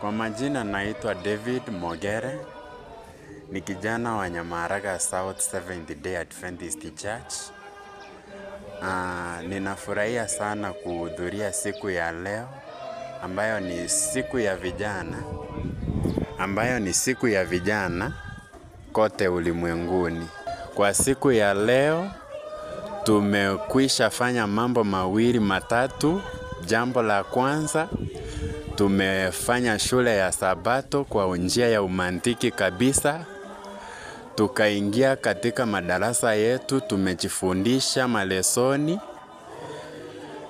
Kwa majina naitwa David Mogere, ni kijana wa Nyamaraga South Seventh Day Adventist Church. Ninafurahia sana kuhudhuria siku ya leo, ambayo ni siku ya vijana kote ulimwenguni. Kwa siku ya leo, tumekwisha fanya mambo mawili matatu. Jambo la kwanza, tumefanya shule ya Sabato kwa njia ya umantiki kabisa. Tukaingia katika madarasa yetu, tumejifundisha malesoni,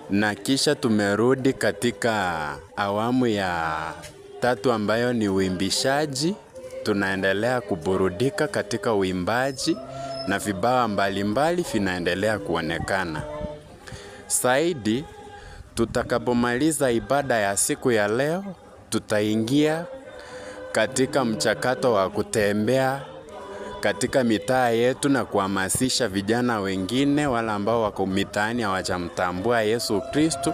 na kisha tumerudi katika awamu ya tatu ambayo ni uimbishaji. Tunaendelea kuburudika katika uimbaji na vipawa mbalimbali vinaendelea kuonekana. Zaidi, tutakapomaliza ibada ya siku ya leo, tutaingia katika mchakato wa kutembea katika mitaa yetu na kuhamasisha vijana wengine wale ambao wako mitaani hawajamtambua Yesu Kristo,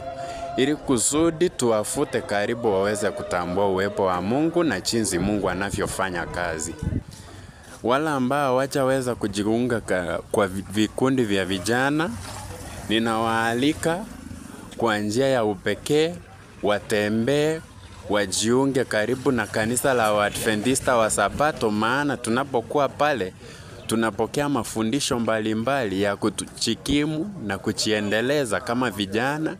ili kusudi tuwafute karibu waweze kutambua uwepo wa Mungu na jinsi Mungu anavyofanya kazi. Wale ambao hawajaweza kujiunga kwa vikundi vya vijana, ninawaalika kwa njia ya upekee watembee, wajiunge karibu na kanisa la Waadventista wa Sabato, maana tunapokuwa pale tunapokea mafundisho mbalimbali ya kujikimu na kujiendeleza kama vijana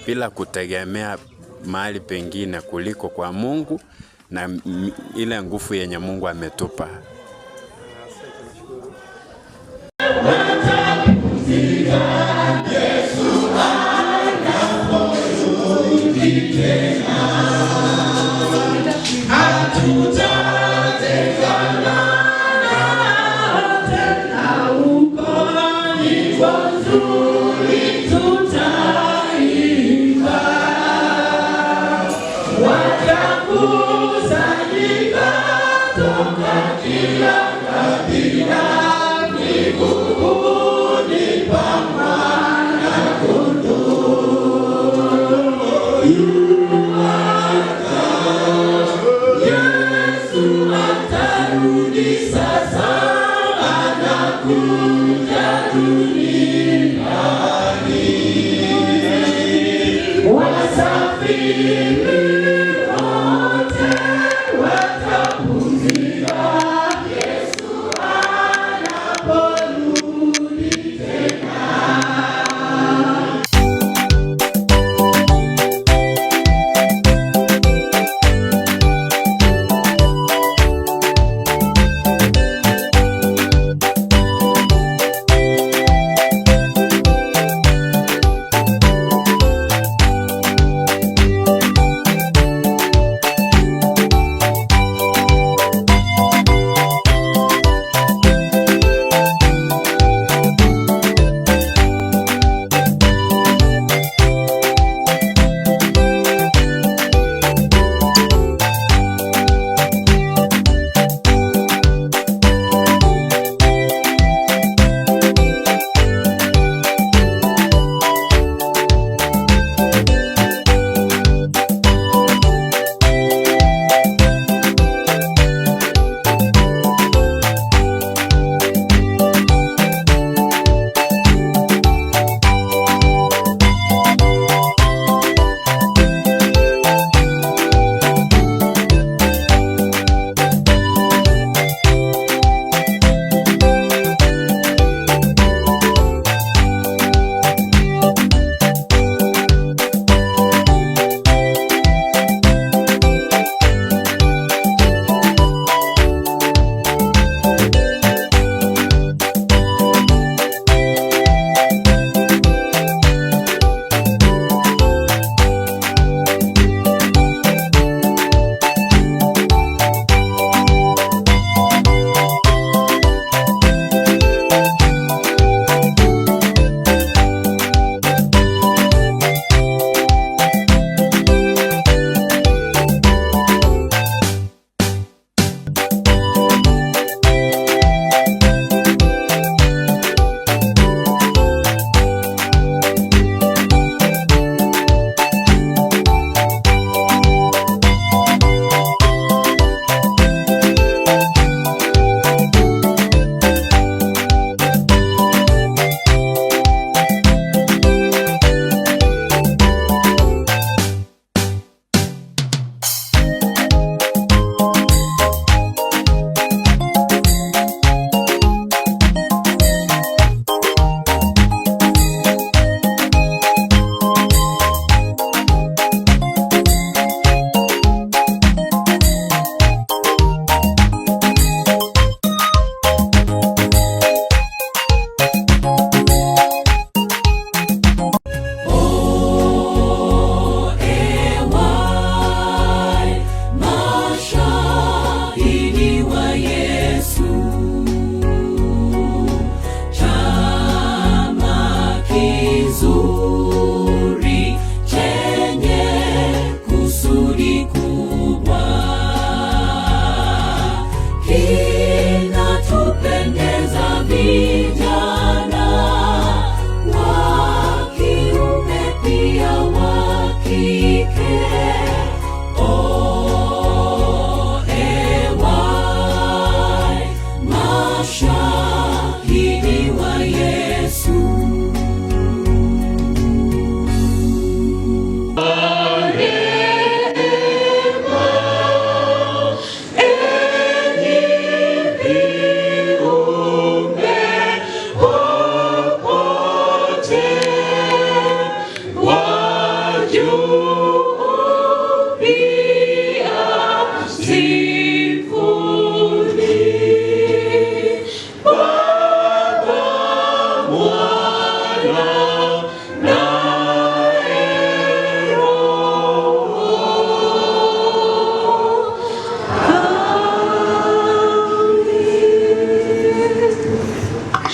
bila kutegemea mahali pengine kuliko kwa Mungu na ile nguvu yenye Mungu ametupa.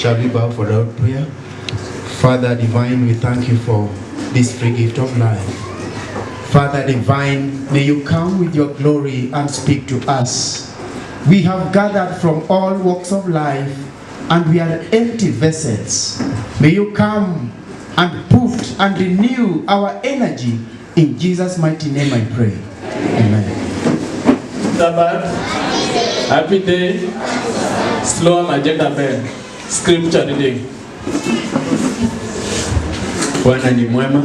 Shall we bow for our prayer? Father divine, we thank you for this free gift of life. Father divine, may you come with your glory and speak to us. We have gathered from all walks of life and we are empty vessels. May you come and put and renew our energy. In Jesus' mighty name I pray. Amen. Sabbath, happy day, slow agenda bell, scripture reading. Bwana ni mwema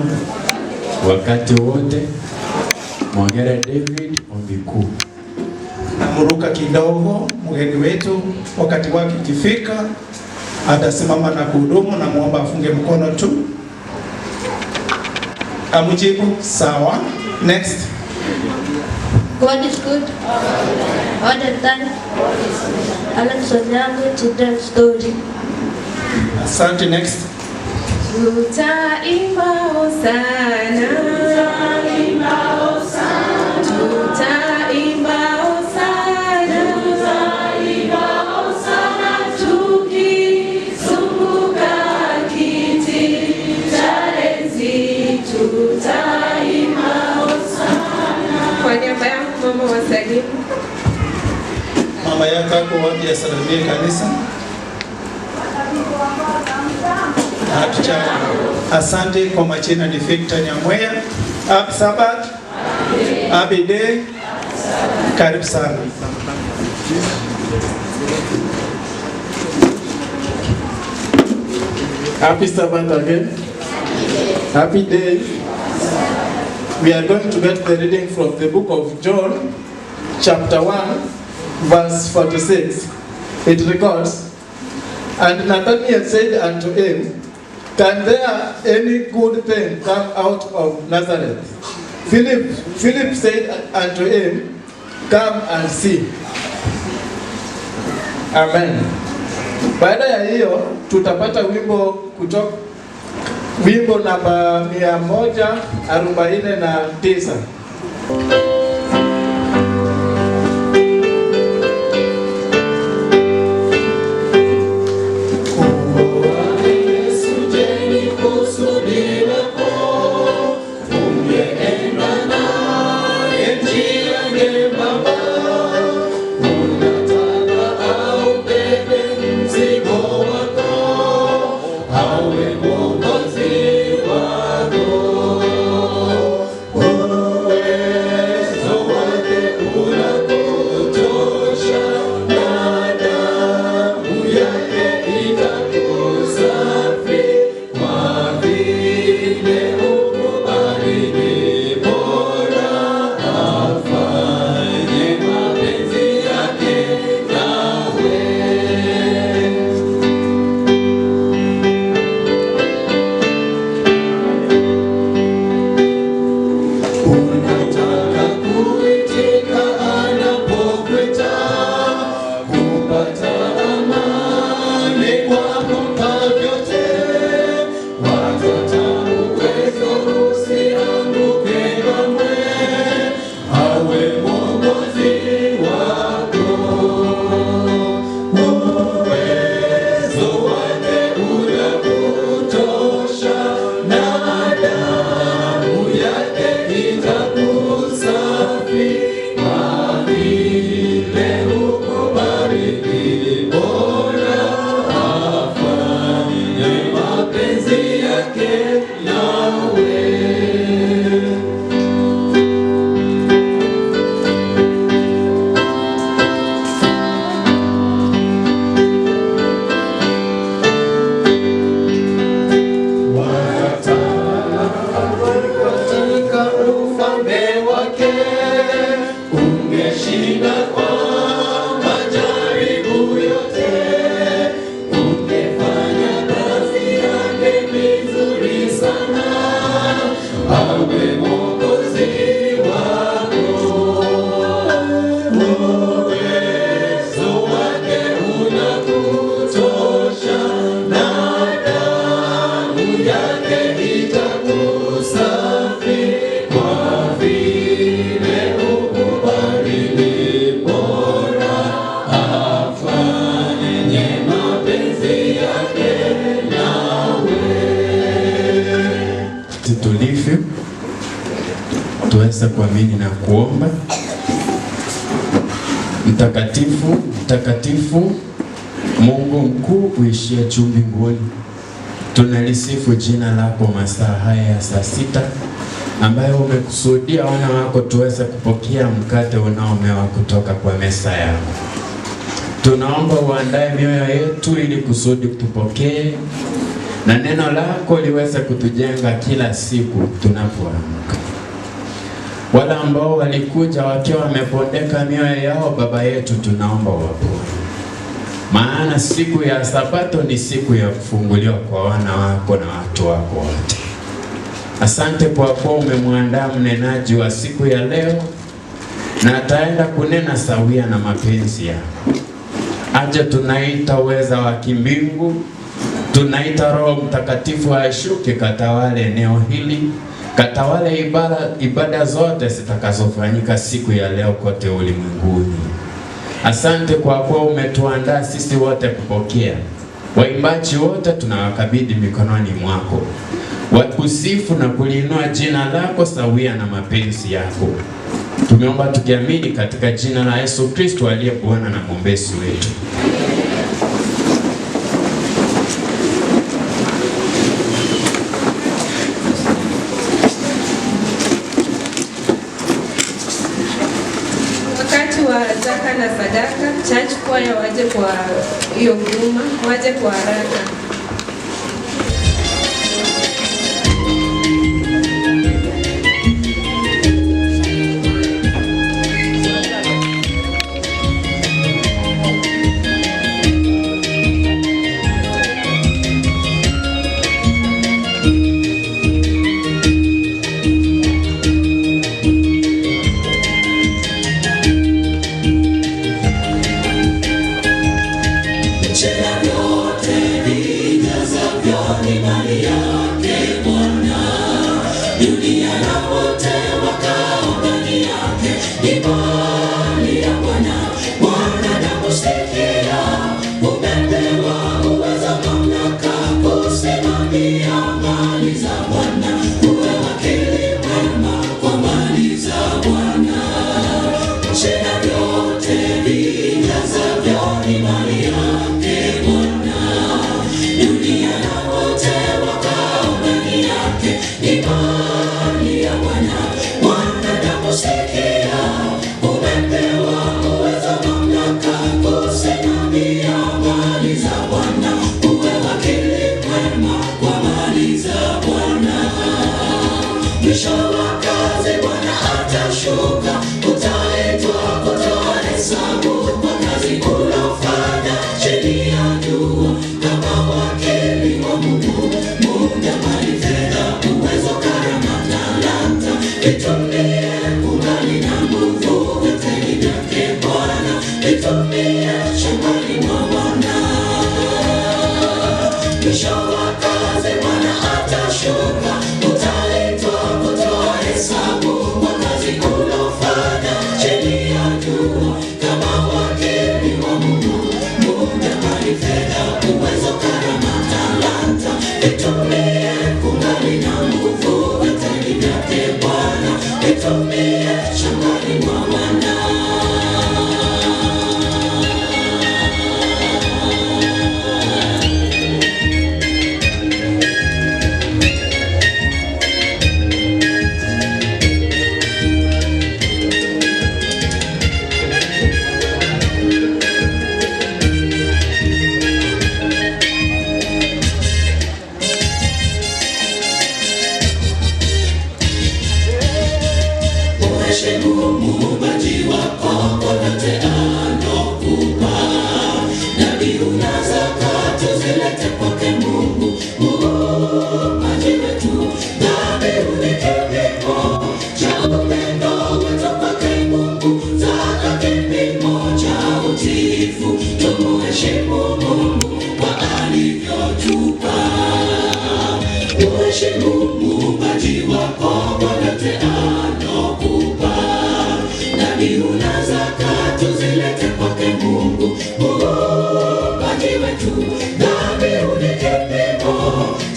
wakati wote. Mwongere David Ombiku. Namuruka kidogo, mgeni wetu wakati wake ikifika atasimama na kuhudumu, na muomba afunge mkono tu. Amujibu sawa. Next. God is good all the time. Alex Onyango children's story. Asante. Next. Tutaimba hosana, tutaimba hosana, tutaimba hosana, tutaimba hosana, tukizunguka kiti cha enzi, tutaimba hosana. Kwa niaba yangu mama wasalimu. Mama yako wapi asalimie kanisa? Asante. Kwa majina ni Victor Nyamweya. Happy Sabbath. Happy day. Karibu sana. Happy Sabbath again. Happy day. We are going to get the reading from the book of John, chapter 1, verse 46. It records, "And Nathanael said unto him, Can there any good thing come out of Nazareth? Philip said unto him, Come and see." Amen. Baada ya hiyo tutapata wimbo namba 149. tuweze kuamini na kuomba. Mtakatifu, mtakatifu, Mungu mkuu uishie juu mbinguni, tunalisifu jina lako masaa haya ya saa sita ambayo umekusudia wana wako tuweze kupokea mkate unaomewa kutoka kwa meza yako. Tunaomba uandae mioyo yetu ili kusudi tupokee na neno lako liweze kutujenga kila siku tunapoamka. Wale ambao walikuja wakiwa wamepondeka mioyo yao, Baba yetu, tunaomba wapone. Maana siku ya Sabato ni siku ya kufunguliwa kwa wana wako na watu wako wote. Asante kwa kuwa umemwandaa mnenaji wa siku ya leo na ataenda kunena sawia na mapenzi yako. Aje tunaita uweza wa kimbingu, tunaita Roho Mtakatifu ashuke katawale eneo hili, katawale ibada zote zitakazofanyika siku ya leo kote ulimwenguni. Asante kwa kuwa umetuandaa sisi wote kupokea. Waimbaji wote tunawakabidhi mikononi mwako, wakusifu na kuliinua jina lako sawia na mapenzi yako. Tumeomba tukiamini katika jina la Yesu Kristo aliye Bwana na mwombezi wetu. Wakati wa zaka na sadaka, church choir waje kwa hiyo huduma, waje kwa haraka.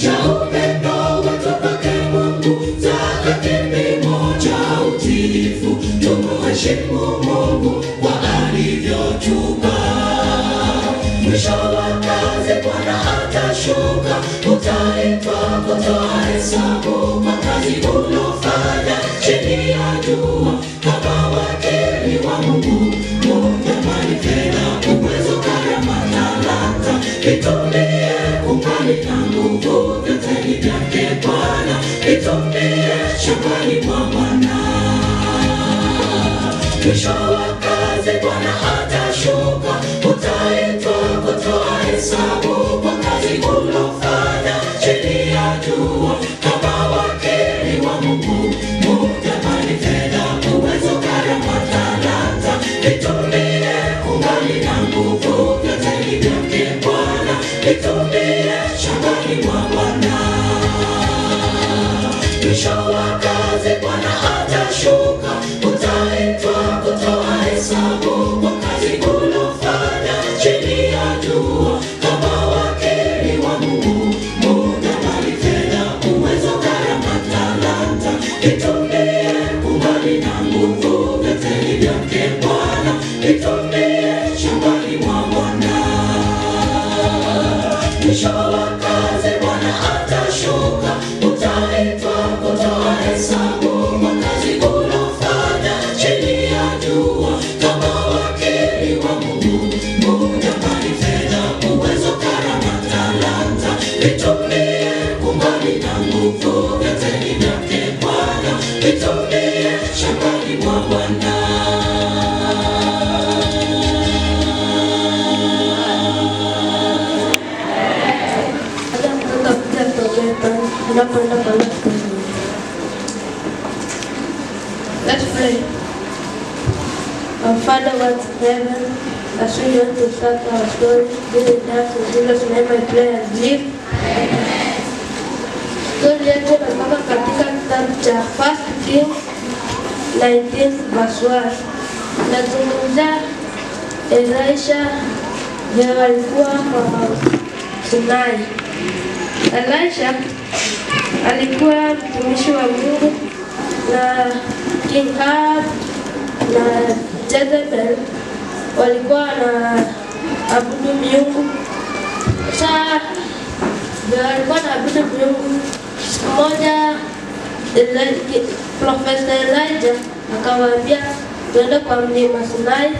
Cha upendo watoka kwa Mungu, zaka kipimo cha utii. chunga. Mwisho wa kazi Bwana atashuka, utaitwa kutoa hesabu kwa kazi ulofanya chini ya jua. Kama wakili wa Mungu, Mungu mali fedha, uwezo, karama, talanta, vitumie kungali na nguvu, vyote ni vyake Bwana, vitumie shambani mwa Bwana. Mwisho wa kazi Bwana atashuka, utaitwa kutoa hesabu kwa kazi ulofanya chini ya jua. Kama wakili wa Mungu, Mungu mali fedha, uwezo, karama, talanta, vitumie kungali na nguvu, vyote ni vyake Bwana, vitumie shambani mwa Bwana. Mwisho wa kazi Bwana atashuka, utaitwa kutoa hesabu kwa kazi ulofanya chini ya jua. Kama wakili wa Mungu, muda, mali, fedha, uwezo, karama, talanta, vitumie kungali na nguvu, vyote ni vyake Bwana, vitumie shambani mwa Bwana. Mwisho wa kazi Bwana atashuka, utaitwa kutoa hesabu kwa kazi ulofanya chini ya jua. Kama wakili wa Mungu, muda, mali, fedha, uwezo, karama, talanta, vitumie kungali na nguvu, vyote ni vyake Bwana, vitumie shambani mwa Bwana. Let's pray. Our Father who art in heaven, as we want to start our story, this is that in Jesus' name I pray and believe. Story yetu inatoka katika kitabu cha 1 Kings 19 verse 1. Nazungumzia Elisha vile walikuwa kwa Sinai. Elisha alikuwa mtumishi wa Mungu na King Ahab na Jezebel walikuwa na abudu miungu. Sasa walikuwa na abudu miungu. Siku moja Profesa Elijah akawaambia tuende kwa mlima Sinai,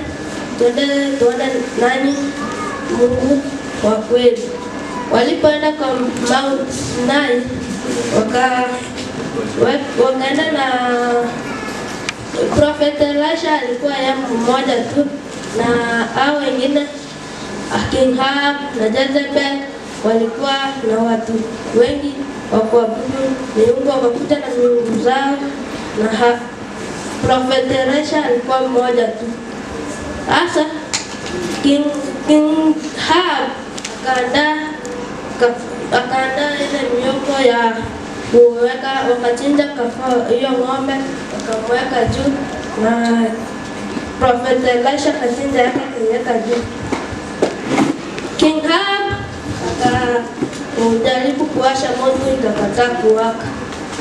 tuone nani Mungu wa kweli. Walipoenda kwa Mount Sinai wakaenda na Prophet Elisha alikuwa yeye mmoja tu, na hao wengine King Ahab na Jezebel walikuwa na watu wengi wa kuabudu miungu, wakakuja na miungu zao, na Prophet Elisha alikuwa mmoja tu. Sasa King Ahab akaandaa ile mioko ya kuweka, wakachinja hiyo ng'ombe wakamweka juu, na Prophet Elisha akachinja yake akaiweka juu. King Ahab akajaribu kuwasha moto, ikakataa kuwaka.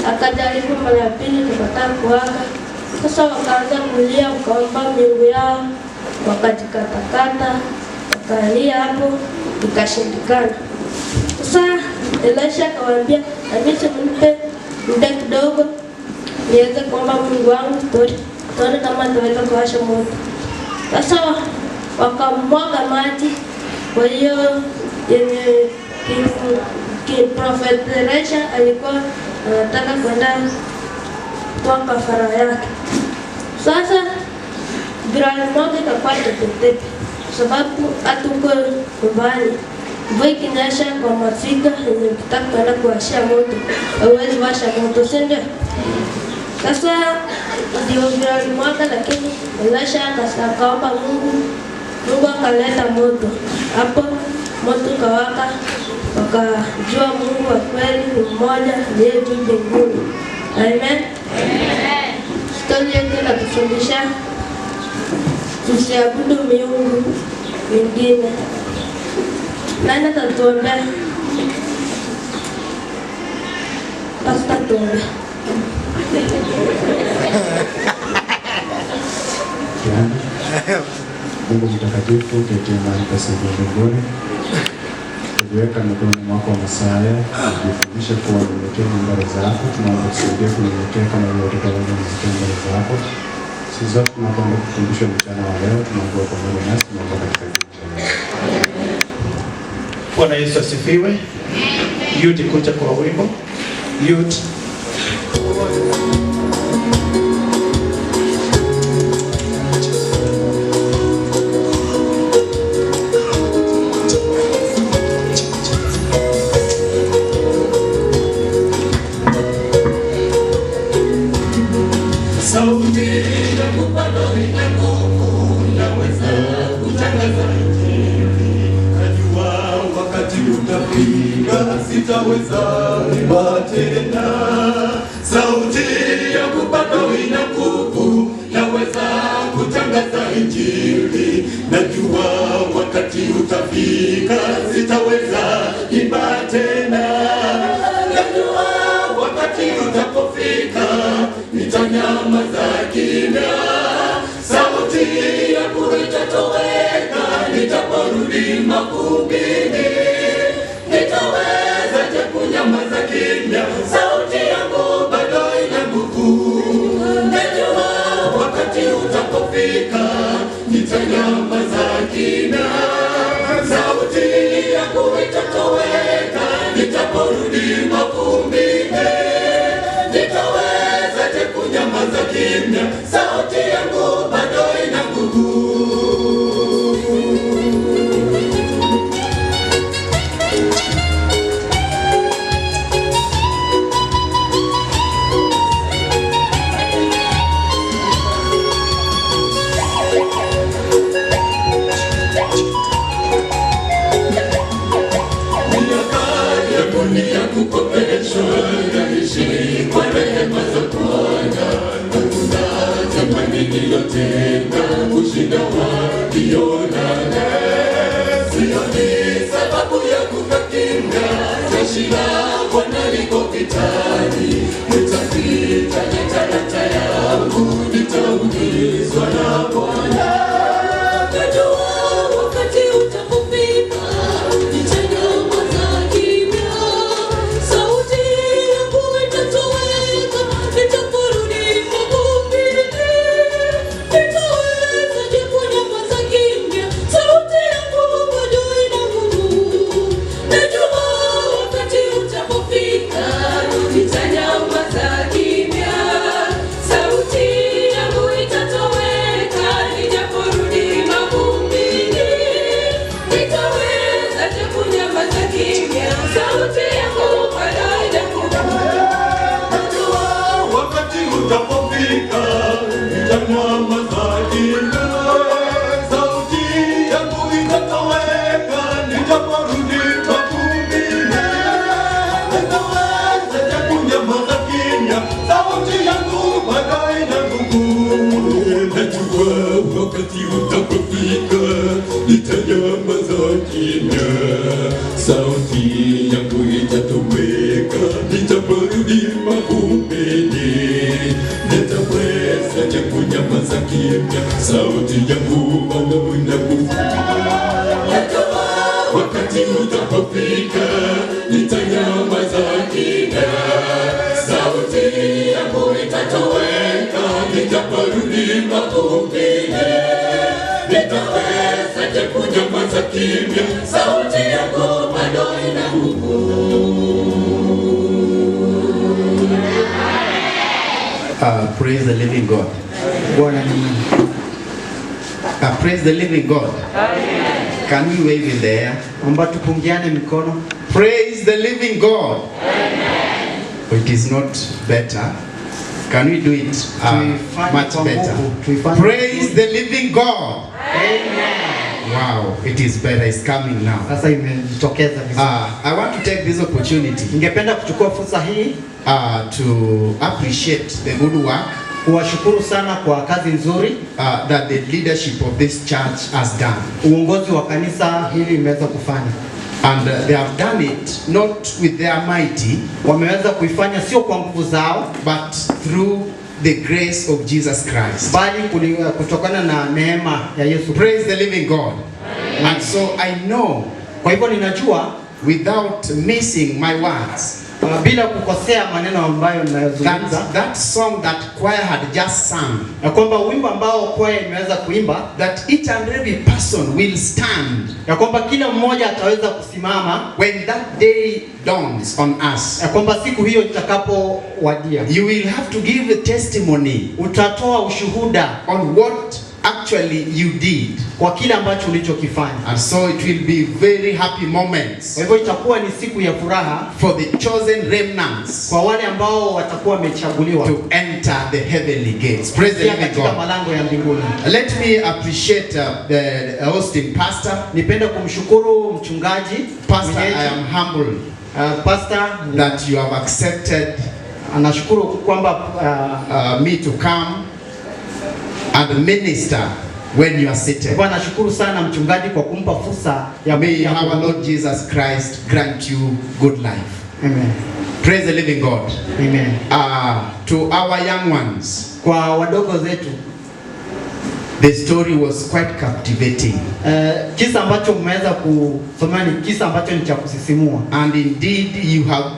Akajaribu mara ya pili, ikakataa kuwaka. Sasa wakaanza kulia, wakaomba miungu yao, wakajikatakata, wakalia hapo, ikashindikana. Sasa Elisha akawaambia, "Nabisi mnipe muda kidogo niweze kuomba Mungu wangu, tuone kama tutaweza kuwasha moto." Sasa wakamwaga maji. Kwa hiyo yenye Prophet Elisha alikuwa anataka kwenda kutoa kafara yake. Sasa birali moja ikakuwa tepetepe, sababu hatuko nyumbani. Mvua ikinyesha kwa masika yenye ukitaka kwenda kuwashia moto, hauwezi washa moto, si ndio? Sasa ndio birali moja, lakini Elisha akaomba Mungu akaleta moto. Hapo moto kawaka, wakajua Mungu wa kweli ni mmoja aliye juu mbinguni. Amen. Story yetu inatufundisha tusiabudu miungu mingine. Nani atatuombea? Pastor tuombe. Mungu mtakatifu, keti mahali pa juu mbinguni. Tuweka mikononi mwako Messiah, tujifundishe kuwa unyenyekevu mbele zako. Tunaomba tusaidie kunyenyekea kama vile watoto wanyenyekevu mbele zako. Sisi zote tunaomba kufundishwa mchana wa leo, tunaomba pamoja nasi, tunaomba katika jina la Yesu. Bwana Yesu asifiwe. Youth kuja kwa wimbo. Youth. Sauti ya kupanda ina nguvu, naweza kutangaza Injili. Najua wakati utafika, sitaweza kuimba tena. Sauti ya kupanda ina nguvu, naweza kutangaza Injili. Najua wakati utafika, sitaweza kuimba tena. Najua wakati utapofika, nitanyamaza kimya. Sauti yangu itatoweka, nitaporudi mavumbini. Nitawezaje kunyamaza kimya? Sauti yangu bado ina nguvu. Najua wakati utapofika, nitanyamaza kimya. Sauti yangu itatoweka, nitaporudi mavumbini. Nitawezaje kunyamaza kimya? Sauti yangu bado ina nguvu. Miaka yangu ni ya kukopeshwa, naishi kwa rehema za Bwana. Hakuna jamani nilotenda kushinda walionana. Sioni sababu ya kukaa kimya, jeshi la Bwana liko vitani. Nitapita talanta yangu, nitaulizwa na Bwana. Najua wakati utapofika, nitanyamaza kimya. Sauti yangu itatoweka, nitaporudi mavumbini. Nitawezaje kunyamaza kimya? Sauti yangu bado ina nguvu. Najua wakati utapofika, nitanyamaza kimya. Sauti yangu itatoweka, nitaporudi mavumbini. Nitawezaje kunyamaza kimya? Sauti yangu bado ina nguvu. Najua wakati utapofika, nitanyamaza kimya. Sauti yangu itatoweka, nitaporudi mavumbini. Nitawezaje kunyamaza kimya? Sauti yangu bado ina nguvu. Najua wakati utapofika, nitanyamaza kimya. Sauti yangu itatoweka, nitaporudi mavumbini. Nitawezaje kunyamaza kimya? Sauti yangu bado ina nguvu. Najua wakati utapofika, nitanyamaza kimya. Sauti yangu itatoweka, nitaporudi mavumbini. Nitawezaje kunyamaza kimya? Sauti yangu bado ina nguvu. Praise the living God. Praise the living God. Can we wave in the air? Omba tupungiane mikono. Praise the living God. It is not better. Can we do it much better? Praise the living God. Wow, it is better. It's coming now. Sasa imejitokeza vizuri. I want to take this opportunity Ningependa kuchukua fursa hii to appreciate the good work kuwashukuru sana kwa kazi nzuri that the leadership of this church has done. Uongozi wa kanisa hili imeweza kufanya. And they have done it not with their mighty, wameweza kuifanya sio kwa nguvu zao, but through the grace of Jesus Christ. bali kutokana na neema ya Yesu. Praise the living God. And so I know, Kwa hivyo ninajua without missing my words, bila kukosea maneno ambayo ninayozungumza, that song that choir had just sung, ya kwamba wimbo ambao kwaya imeweza kuimba, that each and every person will stand ya kwamba kila mmoja ataweza kusimama when that day dawns on us. ya kwamba siku hiyo itakapowadia. You will have to give a testimony Utatoa ushuhuda on what actually you did. kwa kile ambacho ulichokifanya. And so it will be very happy moments Kwa hivyo itakuwa ni siku ya furaha for the chosen remnants kwa wale ambao watakuwa wamechaguliwa to enter the heavenly gates. Praise the living katika God. malango ya mbinguni. Let me appreciate the hosting pastor. Nipende kumshukuru mchungaji Pastor, mwenyeji. I am humbled Pastor that you have accepted anashukuru kwamba me to come and minister when you are seated. Bwana nashukuru sana mchungaji kwa kumpa fursa ya May our Lord Jesus Christ grant you good life. Amen. Praise the living God. Amen. To our young ones, Kwa wadogo zetu, the story was quite captivating. Kisa ambacho mmeweza kusomea ni kisa ambacho ni cha kusisimua. And indeed you have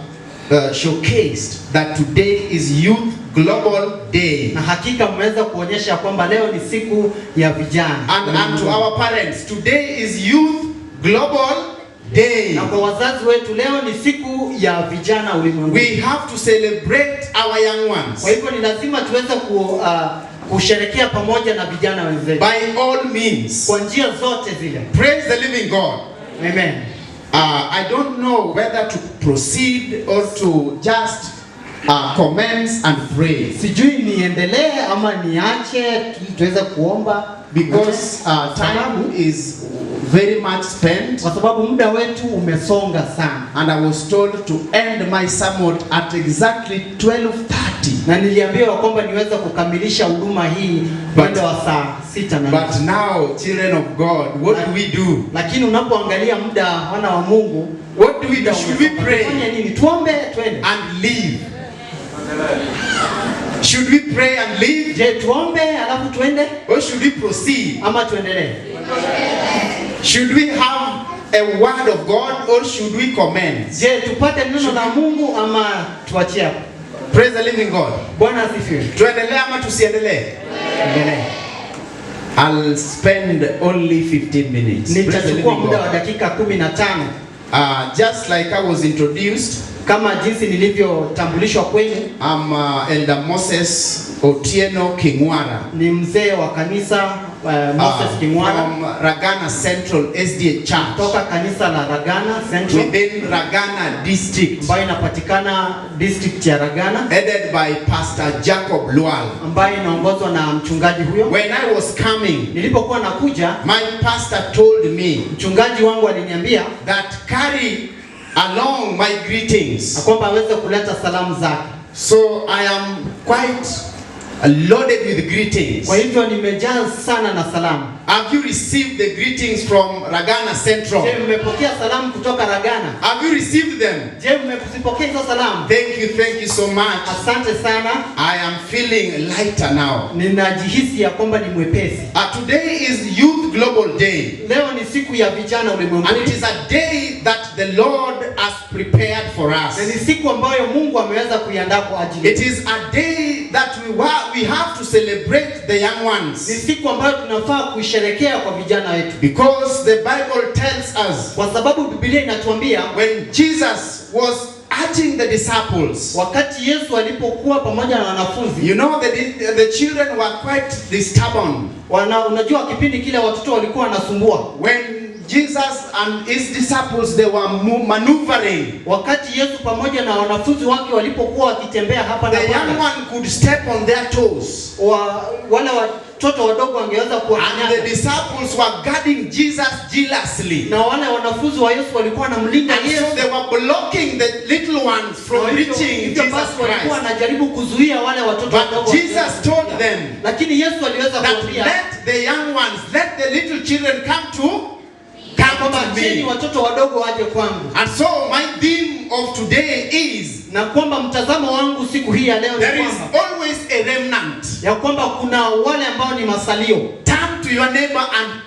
showcased that today is Youth Global Day. Na hakika mmeweza kuonyesha kwamba leo ni siku ya vijana. And to our parents, today is Youth Global Day. Na kwa wazazi wetu leo ni siku ya vijana ulimwenguni. We have to celebrate our young ones. Kwa hivyo ni lazima tuweze kusherehekea pamoja na vijana wenzetu. By all means. Kwa njia zote zile. Praise the living God. Amen. I don't know whether to proceed or to just commence and pray. Sijui niendelee ama niache tuweze kuomba because time is very much spent. Kwa sababu muda wetu umesonga sana. And I was told to end my sermon at exactly 12:30. Na niliambiwa kwamba niweze kukamilisha huduma hii mwendo wa saa 6 na But now, children of God, what do we do? Lakini unapoangalia muda wana wa Mungu, what do we do? Should we pray? Fanya nini? Tuombe twende and leave? Should we pray and leave? Je, tuombe alafu twende? Or should we proceed? Ama tuendelee? Should we have a word of God or should we comment? Je, tupate neno la Mungu ama tuachie hapo? Praise the living God. Bwana asifiwe. Tuendelee ama tusiendelee? Endelee. I'll spend only 15 minutes. Nitachukua muda wa dakika 15. Just like I was introduced, kama jinsi nilivyotambulishwa kwenu, I'm Elder Moses Otieno Kingwara. Ni mzee wa kanisa Moses Kingwara from Ragana Central SDA Church. Toka kanisa la Ragana Central within Ragana district, ambayo inapatikana district ya Ragana, headed by Pastor Jacob Lual, ambayo inaongozwa na mchungaji huyo. When I was coming, nilipokuwa nakuja, my pastor told me, mchungaji wangu aliniambia that carry along my greetings, kwamba aweze kuleta salamu zake. So I am quite loaded with greetings. Kwa hivyo nimejaa sana na salamu. Have you received the greetings from Ragana Central? Je, mmepokea salamu kutoka Ragana? Have you received them? Je, mmezipokea hizo salamu? Thank you so much. Asante sana. I am feeling lighter now. Ninajihisi ya kwamba ni mwepesi. Today is Youth Global Day. Leo ni siku ya vijana ulimwenguni. And it is a day that the Lord has prepared for us. Ni siku ambayo Mungu ameweza kuiandaa kwa ajili. It is a day that we have to celebrate the young ones. Ni siku ambayo tunafaa kusherehekea kwa vijana wetu. Because the Bible tells us, kwa sababu Biblia inatuambia, when Jesus was urging the disciples, wakati Yesu alipokuwa pamoja na wanafunzi, you know the children were quite stubborn. Unajua kipindi kile watoto walikuwa wanasumbua. When Jesus and his disciples, they were maneuvering. Wakati Yesu pamoja na wanafunzi wake walipokuwa wakitembea hapa na pale, the young one could step on their toes. Wale watoto wadogo wangeweza kuwanyanga. And the disciples were guarding Jesus jealously. Na wale wanafunzi wa Yesu walikuwa wanamlinda Yesu. So they were blocking the little ones from reaching Jesus Christ. Walikuwa wanajaribu kuzuia wale watoto wadogo. But Jesus told them, lakini Yesu aliweza kuambia, let the young ones, let the little children come to me. Watoto wadogo waje kwangu. And so my theme of today is, na kwamba mtazamo wangu siku hii ya leo ni kwamba always a remnant. ya kwamba kuna wale ambao ni masalio. Turn to your neighbor and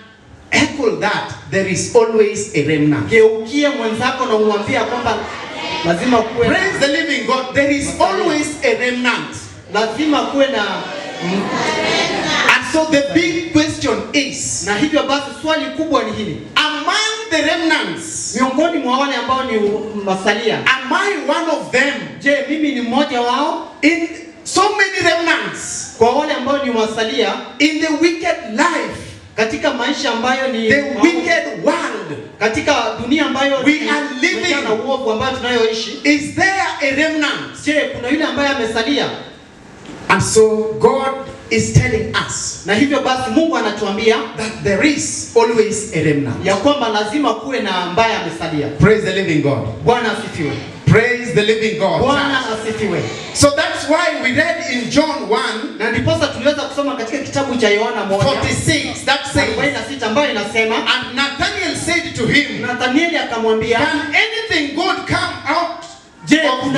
echo that. There is always a remnant. Geukie mwenzako na umwambie kwamba lazima kuwe. Praise the living God. There is always a remnant. Lazima kuwe na. And so the big question is, na hivyo basi swali kubwa ni hili. Among the remnants, miongoni mwa wale ambao ni masalia, am I one of them? Je, mimi ni mmoja wao? In so many remnants, kwa wale ambao ni masalia in the wicked life, katika maisha ambayo ni the wicked world, katika dunia ambayo we are living, na uovu ambayo tunayoishi, is there a remnant? Je, kuna yule ambaye amesalia? And so God is telling us, na hivyo basi Mungu anatuambia that there is always a remnant, ya kwamba lazima kuwe na ambaye amesalia. Praise the living God. Bwana asifiwe. Praise the living God. Bwana asifiwe. So that's why we read in John 1, na ndiposa tuliweza kusoma katika kitabu cha Yohana 1:46, that says, 46 ambayo inasema, and Nathanael said to him, Nathanieli akamwambia, can anything good come out of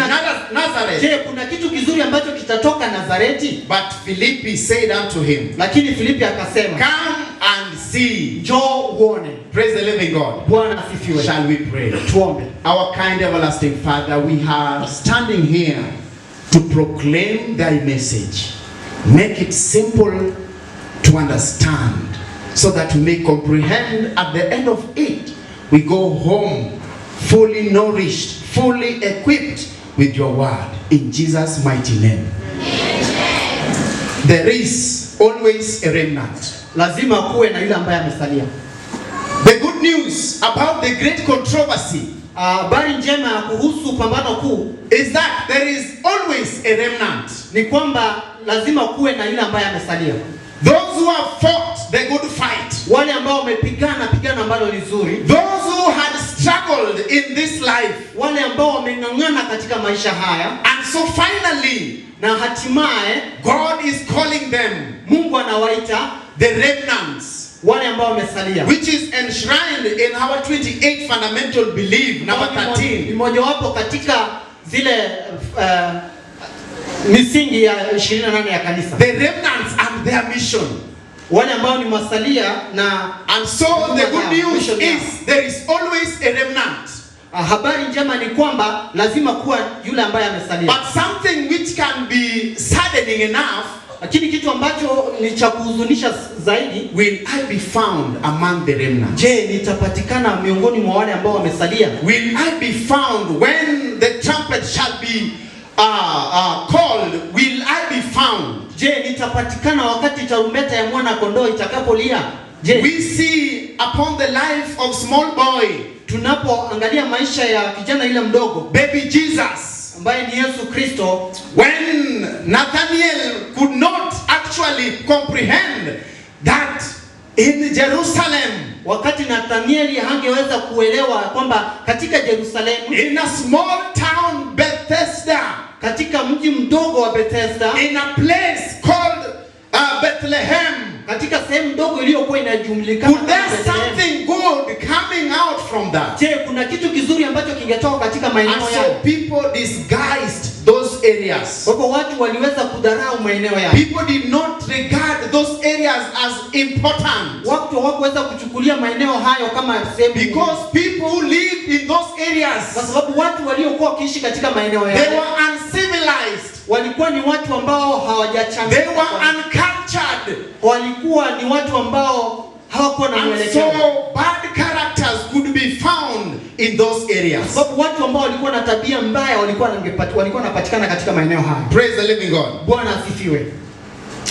Nazareth? Je, kuna kitu kizuri ambacho kitatoka Nazareti? But Philippi said unto him, lakini Filipi akasema, come and see. Njoo uone. Praise the living God. Bwana asifiwe. Shall we pray? Tuombe. Our kind everlasting Father, we are standing here to proclaim thy message. Make it simple to understand, so that we may comprehend at the end of it. We go home fully nourished, fully equipped with your word. In Jesus' mighty name. There is always a remnant. Lazima kuwe na yule ambaye amesalia. The good news about the great controversy, habari njema kuhusu pambano kuu, is that there is always a remnant. Ni kwamba lazima kuwe na yule ambaye amesalia. Those who have fought the good fight, wale ambao wamepigana pigana ambalo ni zuri, those who had struggled in this life, wale ambao wameng'ang'ana katika maisha haya, and so finally, na hatimaye God is calling them, Mungu anawaita the remnants, wale ambao wamesalia, which is enshrined in our 28 fundamental belief, number 13. Ni mojawapo katika zile misingi ya 28 ya kanisa. The remnants and their mission. Wale ambao ni masalia na, and so the good news is there is always a remnant. Habari njema ni kwamba lazima kuwa yule ambaye amesalia. But something which can be saddening enough, lakini kitu ambacho ni cha kuhuzunisha zaidi, will I be found among the remnants? Je, nitapatikana miongoni mwa wale ambao wamesalia? Will I be found when the trumpet shall be called? Will I be found? Je, nitapatikana wakati tarumbeta ya mwana kondoo itakapolia? Je, we see upon the life of small boy, tunapoangalia maisha ya kijana yule mdogo, baby Jesus, ambaye ni Yesu Kristo, when Nathanael could not actually comprehend that in Jerusalem, wakati Nathanieli hangeweza kuelewa kwamba katika Yerusalemu, in a small town Bethesda, katika mji mdogo wa Bethesda, in a place called Bethlehem, katika sehemu ndogo iliyokuwa inajulikana kama Bethlehem, something good coming out from that? Je, kuna kitu kizuri ambacho kingetoka katika maeneo yale? So people disguised those areas. Kwa hivyo watu waliweza kudharau maeneo yale. People did not regard those areas as important. Watu hawakuweza kuchukulia maeneo hayo kama sehemu, because people who lived in those areas, kwa sababu watu waliokuwa wakiishi katika maeneo yale, they were uncivilized. Walikuwa ni watu ambao hawajachanganyika. They were uncultured. Walikuwa ni watu ambao hawakuwa na mwelekeo. And so bad characters could be found in those areas. Sababu watu ambao walikuwa na tabia mbaya walikuwa wanapatikana katika maeneo haya. Praise the living God. Bwana asifiwe.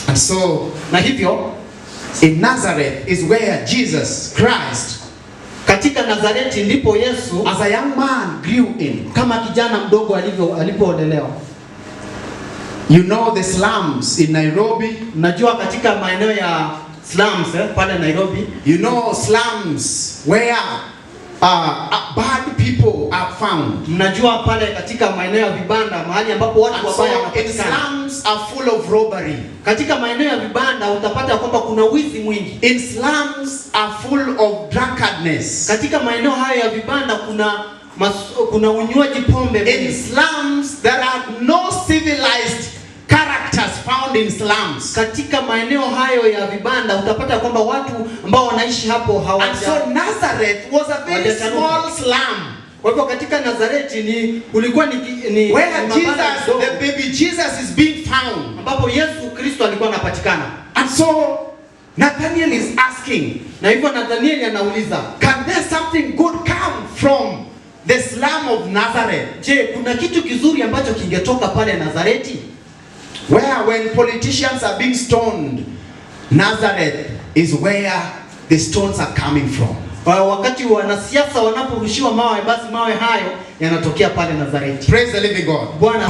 And so, na hivyo in Nazareth is where Jesus Christ, katika Nazareti ndipo Yesu as a young man grew in, kama kijana mdogo alipoolelewa. You know the slums in Nairobi. Mnajua katika maeneo ya slums pale Nairobi. You know slums where bad people are found. Mnajua pale katika maeneo ya vibanda, mahali ambapo watu wabaya wanapatikana. Slums are full of robbery. Katika maeneo ya vibanda utapata kwamba kuna wizi mwingi. In slums are full of drunkardness. Katika maeneo hayo ya vibanda kuna unywaji pombe. In slums there are no civilized characters found in slums. Katika maeneo hayo ya vibanda utapata kwamba watu ambao wanaishi hapo And so Nazareth was a very small slum. Kwa hivyo katika Nazareti ni ulikuwa ni where Jesus, the baby Jesus is being found. Ambapo Yesu Kristo alikuwa anapatikana. And so Nathaniel is asking, na hivyo Nathaniel anauliza, can there something good come from the slum of Nazareth? Je, kuna kitu kizuri ambacho kingetoka pale Nazareti? Where when politicians are being stoned, Nazareth is where the stones are coming from. Wakati wanasiasa wanaporushiwa mawe, basi mawe hayo yanatokea pale Nazareti. Praise the living God. Bwana,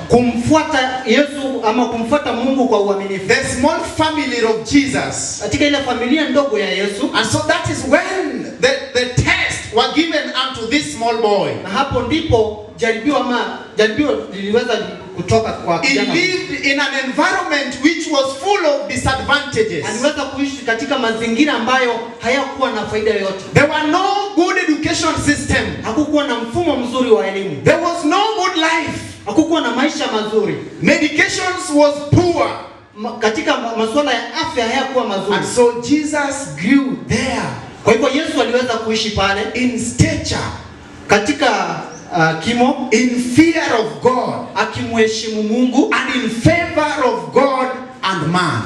kumfuata Yesu ama kumfuata Mungu kwa uaminifu. The small family of Jesus. Katika ile familia ndogo ya Yesu. And so that is when the test were given unto this small boy. Na hapo ndipo jaribio liliweza kutoka kwa kijana. He lived in an environment which was full of disadvantages. Aliweza kuishi katika mazingira ambayo hayakuwa na faida yoyote. There were no good education system. Hakukuwa na mfumo mzuri wa elimu. There was no good life. Hakukuwa na maisha mazuri. Medications was poor. Katika masuala ya afya hayakuwa mazuri. And so Jesus grew there. Kwa hivyo Yesu aliweza kuishi pale in stature, katika kimo, in fear of God, akimheshimu Mungu, and in favor of God and man.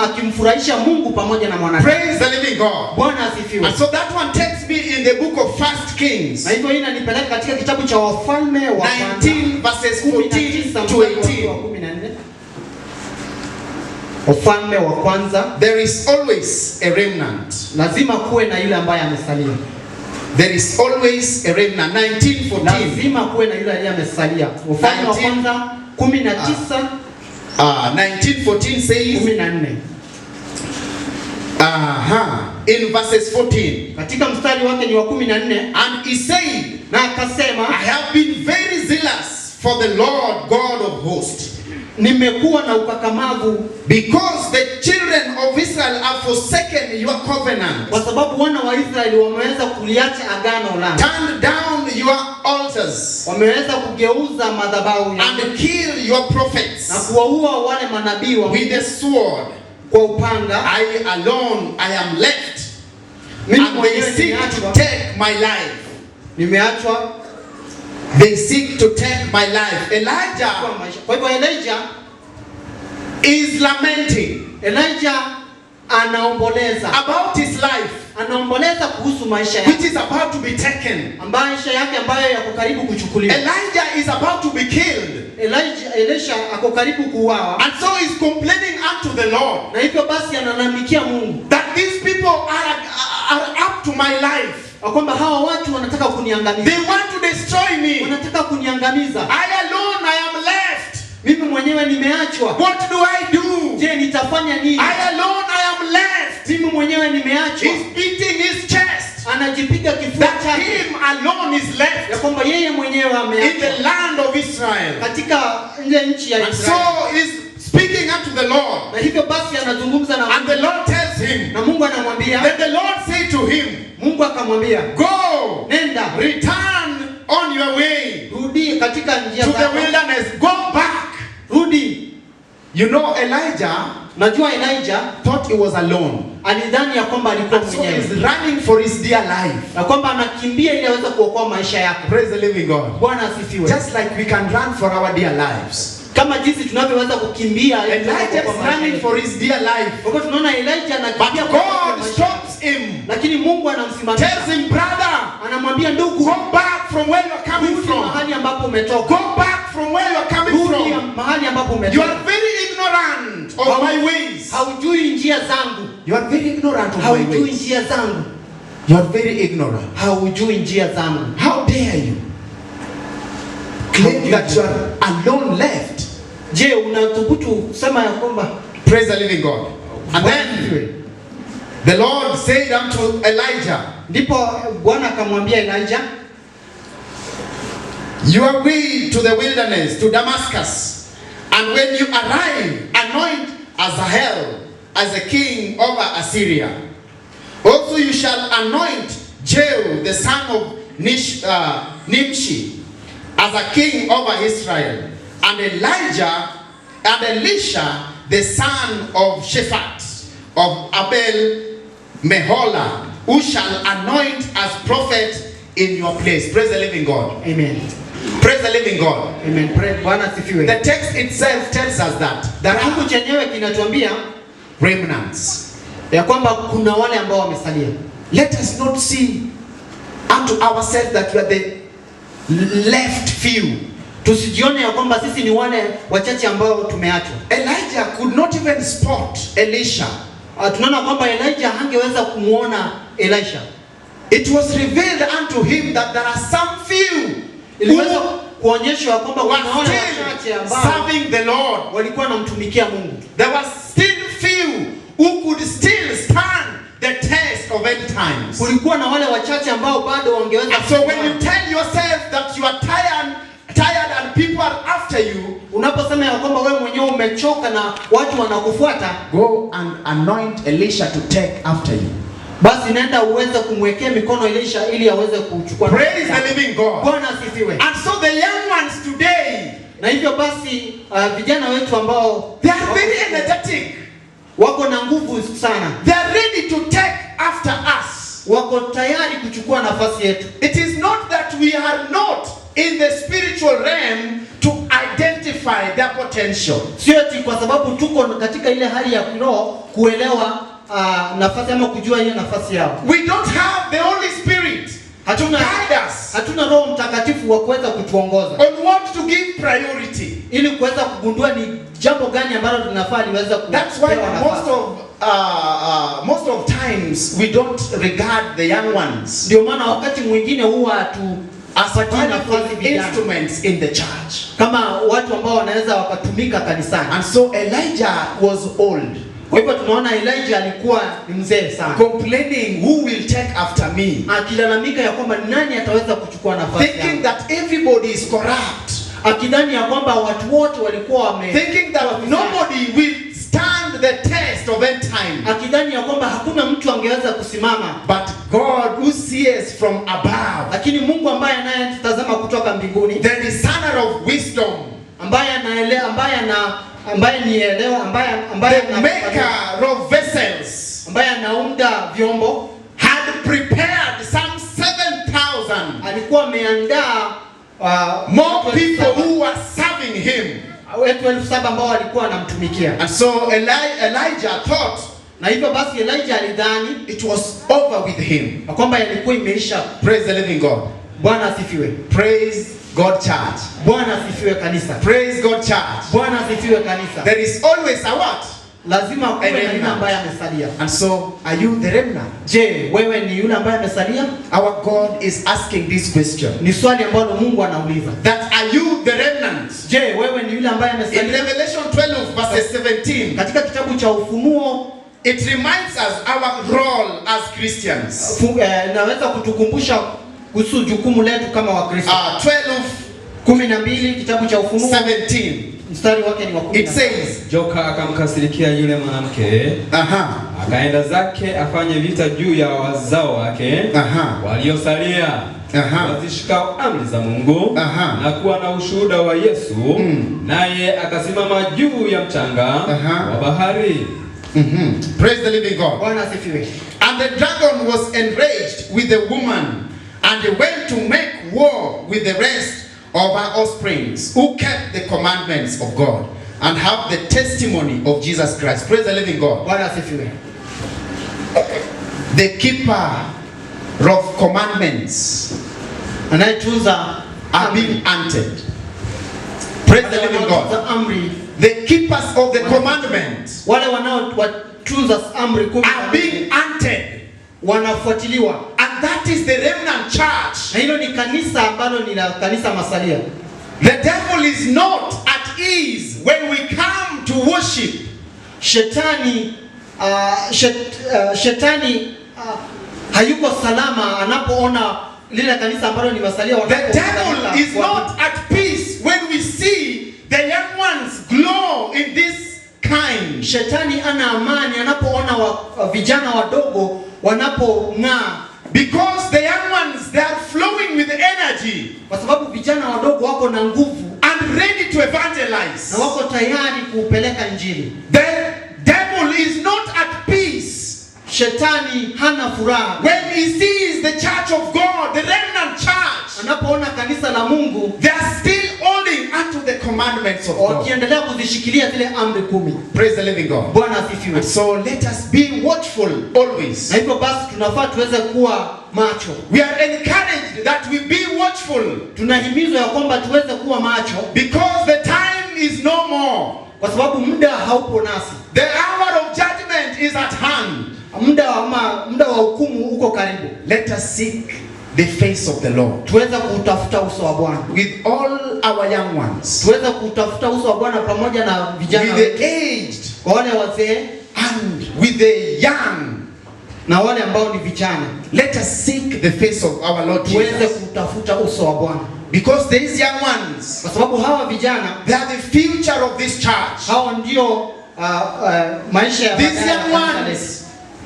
Akimfurahisha Mungu pamoja na mwanadamu. Praise the living God. Bwana asifiwe. And so that one takes me in the book of 1 Kings. Na hivyo inanipeleka katika kitabu cha Wafalme wa 19 verses 14 to 18. Wafalme wa kwanza. There is always a remnant. Lazima kuwe na yule ambaye amesalia. There is always a remnant. 19:14. Lazima kuwe na yule aliye amesalia. Wafalme wa kwanza 19 19:14 says 14. In verses 14. Katika mstari wake ni wa 14. And he said, na akasema, I have been very zealous for the Lord God of hosts. Nimekuwa na ukakamavu because the children of Israel have forsaken your covenant. Kwa sababu wana wa Israeli wameweza kuliacha agano langu. Turned down your altars. Wameweza kugeuza madhabahu yangu. And kill your prophets. Na kuwaua wale manabii wa with the sword. Kwa upanga. I alone I am left. Mimi and they seek to take my life. Nimeachwa. They seek to take my life. Elijah. Kwa hivyo Elijah is lamenting. Elijah anaomboleza about his life. Anaomboleza kuhusu maisha yake. Which is about to be taken. Maisha yake ambayo yako karibu kuchukuliwa. Elijah is about to be killed. Elisha ako karibu kuuawa. And so he's complaining unto the Lord. Na hivyo basi analalamikia Mungu. That these people are up to my life. Kwamba hawa watu wanataka kuniangamiza. They want to destroy me. Wanataka kuniangamiza. I alone I am left. Mimi mwenyewe nimeachwa. What do I do? Je, nitafanya nini? I alone I am left. Mimi mwenyewe nimeachwa. He's beating his chest. Anajipiga kifua chake. That him alone is left. Ya kwamba yeye mwenyewe ameachwa. In the land of Israel. Katika ile nchi ya Israeli. So he's speaking unto the Lord. Na hivyo basi anazungumza na Mungu. And the Lord tells him. Na Mungu anamwambia. Then the Lord said to him. Mungu akamwambia, go, nenda, return on your way, rudi katika njia to zako, the wilderness, go back, rudi. You know Elijah, najua Elijah thought he was alone. Alidhani ya kwamba alikuwa mwenyewe. So he's running for his dear life. Na kwamba anakimbia ili aweze kuokoa maisha yake. Praise the living God. Bwana asifiwe. Just like we can run for our dear lives. Kama jinsi tunavyoweza kukimbia Elijah is running for his dear life. Kwa tunaona Elijah anakimbia kwa God stops him. Lakini Mungu anamsimamisha. Tells him, brother, anamwambia ndugu, go back from where you are coming from. Mahali ambapo umetoka. Go back from where you are coming from. Mahali ambapo umetoka. You are very ignorant of my ways. Haujui njia zangu. You are very ignorant of my ways. Haujui njia zangu. You are very ignorant. Haujui njia zangu. How dare you claim that you are alone left? Je, unathubutu sema ya kwamba praise the living God. And then the Lord said unto Elijah, ndipo Bwana akamwambia Elijah, your way to the wilderness, to Damascus, and when you arrive, anoint Azazel as a king over Assyria. Also you shall anoint Jehu the son of Nimshi as a king over Israel. And Elijah and Elisha, the son of Shaphat of Abel Meholah, who shall anoint as prophet in your place. Praise the living God. Amen. Praise the living God. Amen. Praise Bwana sifiwe. The text itself tells us that there Kifungu are chenyewe kinatuambia remnants. ya kwamba kuna wale ambao wamesalia. Let us not see unto ourselves that we are the left few. Tusijione ya kwamba sisi ni wale wachache ambao tumeachwa. Elijah could not even spot Elisha. Tunaona kwamba Elijah hangeweza kumuona Elisha. It was revealed unto him that there are some few Iliweza who kuonyeshwa kwamba were kuna wale wachache still ambao serving the Lord. walikuwa wanamtumikia Mungu. There were still few who could still stand the test of end times. Kulikuwa na wale wachache ambao bado wangeweza. And so when you tell yourself that you are tired and people are after you, unaposema ya kwamba wewe mwenyewe umechoka na watu wanakufuata, go and anoint Elisha to take after you. basi nenda uweze kumwekea mikono Elisha ili aweze kuchukua. Praise the living God. Bwana asifiwe. And so the young ones today, na hivyo basi vijana wetu ambao they are very energetic. Wako na nguvu sana. They are ready to take after us. Wako tayari kuchukua nafasi yetu. It is not that we are not in the spiritual realm to identify their potential. Sio eti kwa sababu tuko katika ile hali ya kiroho kuelewa nafasi ama kujua hiyo nafasi yao. We don't have the Holy Spirit to guide us. Hatuna Roho Mtakatifu wa kuweza kutuongoza on what to give priority. Ili kuweza kugundua ni jambo gani ambalo tunafaa liweze kupewa That's why most of times we don't regard the young ones. Ndio maana wakati mwingine huwa as instruments in the church, kama watu ambao wanaweza wakatumika kanisani. And so Elijah was old. Kwa hivyo tunaona Elijah alikuwa ni mzee sana. Complaining, who will take after me? Akilalamika ya kwamba nani ataweza kuchukua nafasi yangu? Thinking that everybody is corrupt. Akidhani ya kwamba watu wote walikuwa thinking that nobody will stand the test of end time. Akidhani ya kwamba hakuna mtu angeweza kusimama. But God who sees from above, lakini Mungu ambaye anayetazama kutoka mbinguni, the discerner of wisdom, ambaye anaelewa, the maker of vessels, ambaye anaunda vyombo, had prepared some 7,000. Alikuwa ameandaa more people who were serving him. Watu 7,000 ambao walikuwa wanamtumikia. And so Elijah thought, na hivyo basi Elijah alidhani it was over with him, kwamba ilikuwa imeisha. Praise the living God. Bwana asifiwe. Praise God church. Bwana asifiwe kanisa. Praise God church. Bwana asifiwe kanisa. There is always a what? Lazima kuwe na yule ambaye amesalia. And so are you the remnant? Je, wewe ni yule ambaye amesalia? Our God is asking this question. Ni swali ambalo Mungu anauliza. That are you the remnant? Je, wewe ni yule ambaye amesalia? In Revelation 12 verse 17. Katika kitabu cha Ufunuo, it reminds us our role as Christians. Naweza kutukumbusha kuhusu jukumu letu kama Wakristo. 12 kitabu cha Ufunuo 17. Mstari wake ni wa 10. It says, joka akamkasirikia yule mwanamke, akaenda zake afanye vita juu ya wazao wake waliosalia, wazishikao amri za Mungu na kuwa na ushuhuda wa Yesu, naye akasimama juu ya mchanga wa bahari. Praise the living God. Bwana asifiwe. And the dragon was enraged with the woman, and he went to make war with the rest of her offsprings, who kept the commandments of God and have the testimony of Jesus Christ. Praise the living God. Bwana asifiwe. The keeper of commandments anayetunza are being hunted. Praise the living God. The keepers of the commandments wale wanaotunza amri 10 are being hunted, wanafuatiliwa. And that is the remnant church. Na hilo ni kanisa ambalo ni la kanisa masalia. The devil is not at ease when we come to worship. Shetani hayuko salama anapoona lile kanisa ambalo ni masalia. The devil is not at peace when we see the young ones glow in this kind. Shetani ana amani anapoona vijana wadogo wanapong'aa. Because the young ones, they are flowing with energy. Kwa sababu vijana wadogo wako na nguvu. And ready to evangelize. Na wako tayari kupeleka injili. The devil is not at peace. Shetani hana furaha when he sees the church of God, the remnant church. Anapoona kanisa la Mungu, they are still holding onto the commandments of God. Wakiendelea kuzishikilia zile amri 10. Praise the living God. Bwana asifiwe. So let us be watchful always. Na hivyo basi tunafaa tuweze kuwa macho. We are encouraged that we be watchful. Tunahimizwa ya kwamba tuweze kuwa macho because the time is no more. Kwa sababu muda haupo nasi. The hour of judgment is at hand. Muda wa hukumu uko karibu. Let us seek the face of the Lord. Tuweze kutafuta uso wa Bwana. With all our young ones. Tuweze kutafuta uso wa Bwana pamoja na vijana. With the aged. Wale wazee. And with the young. Na wale ambao ni vijana. Let us seek the face of our Lord Jesus. Tuweze kutafuta uso wa Bwana. Because these young ones. Kwa sababu hawa vijana. They are the future of this church. Hawa ndio maisha ya these young ones.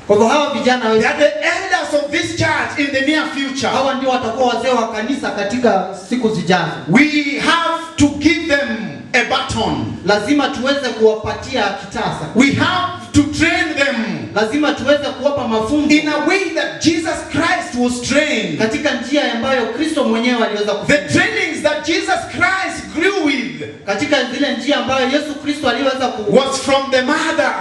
Kwa hivyo hawa vijana they are the elders of this church in the near future. Hawa ndio watakuwa wazee wa kanisa katika siku zijazo. We have to give them a baton. Lazima tuweze kuwapatia kitasa. We have to train them. Lazima tuweze kuwapa mafunzo in a way that Jesus Christ was trained. Katika njia ambayo Kristo mwenyewe aliweza kufunza. The trainings that Jesus Christ grew with. Katika zile njia ambayo Yesu Kristo aliweza was from the mother.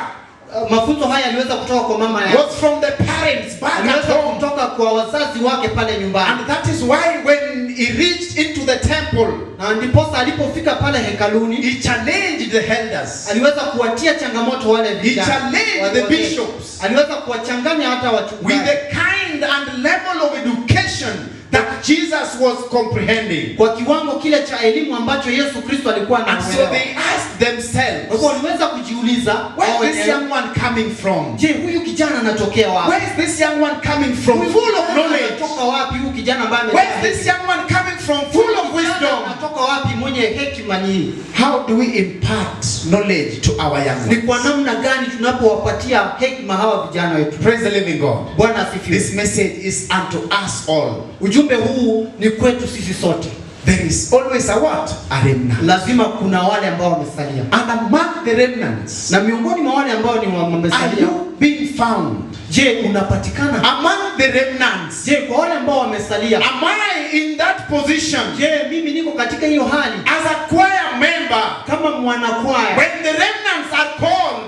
Mafunzo haya aliweza kutoka kwa mama yake. Was from the parents back at home. Kutoka kwa wazazi wake pale nyumbani. And that is why when he reached into the temple, na ndipo alipofika pale hekaluni, he challenged the elders. Aliweza kuwatia changamoto wale vijana. He challenged the bishops. Aliweza kuwachanganya hata wachungaji. With the kind and level of education that Jesus was comprehending. Kwa kiwango kile cha elimu ambacho Yesu Kristo alikuwa anaelewa. And so they asked themselves. Waliweza kujiuliza, where is this young one coming from? Je, huyu kijana anatokea wapi? Where is this young one coming from? Full of knowledge. Anatoka wapi huyu kijana ambaye where is this young one coming from? Full of wisdom. Anatoka wapi mwenye hekima nyingi? How do we impart knowledge to our young ones? Ni kwa namna gani tunapowapatia hekima hawa vijana wetu? Praise the living God. Bwana asifiwe. This message is unto us all. Ujumbe huu ni kwetu sisi sote. There is always a what? A remnant. Lazima kuna wale ambao wamesalia. And among the remnants, na miongoni mwa wale ambao ni wamesalia, are you being found? Je, unapatikana among the remnants? Je, kwa wale ambao wamesalia, am I in that position? Je, mimi niko katika hiyo hali as a choir member? Kama mwanakwaya, when the remnants are called,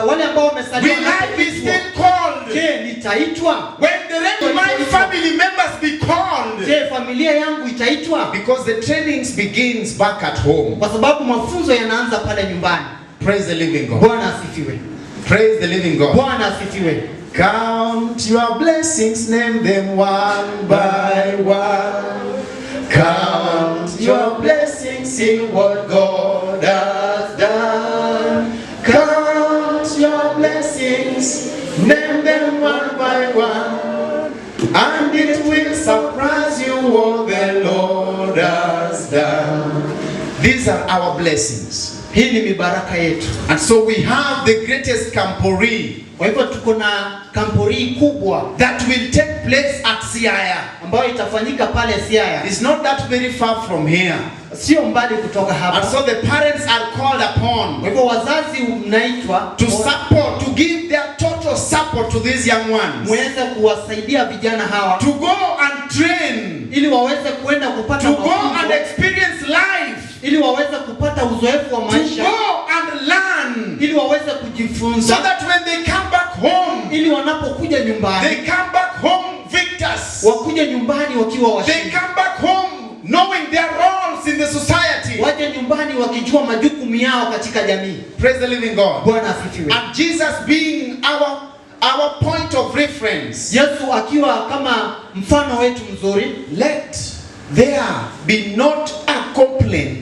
wale ambao wamesalia, will I be still called? Je, nitaitwa? When the my family members be called, je, familia yangu itaitwa? Because the trainings begins back at home. Kwa sababu mafunzo yanaanza pale nyumbani. Praise the living God. Bwana asifiwe. Praise the living God. Bwana asifiwe. Count your blessings, name them one by one. Count your blessings, see what God has done. Count your blessings, name them one by one. And it will surprise you what the Lord has done. These are our blessings. Hii ni mibaraka yetu. And so we have the greatest campori. Kwa hivyo tuko na kampori kubwa that will take place at Siaya, ambayo itafanyika pale Siaya. It's not that very far from here. Sio mbali kutoka hapa. And so the parents are called upon. Kwa hivyo wazazi mnaitwa to support, to give their total support to these young ones. Muweze kuwasaidia vijana hawa. To go and train. Ili waweze kwenda kupata to go and experience life. Ili waweze kupata uzoefu wa maisha. To go and learn. Ili waweze kujifunza. So that when they come back home, ili wanapokuja nyumbani, they come back home victors. Wakuja nyumbani wakiwa washindi. They come back home knowing their roles in the society. Waje nyumbani wakijua majukumu yao katika jamii. Praise the living God. Bwana asifiwe. And Jesus being our point of reference. Yesu akiwa kama mfano wetu mzuri. Let there be not a complaint.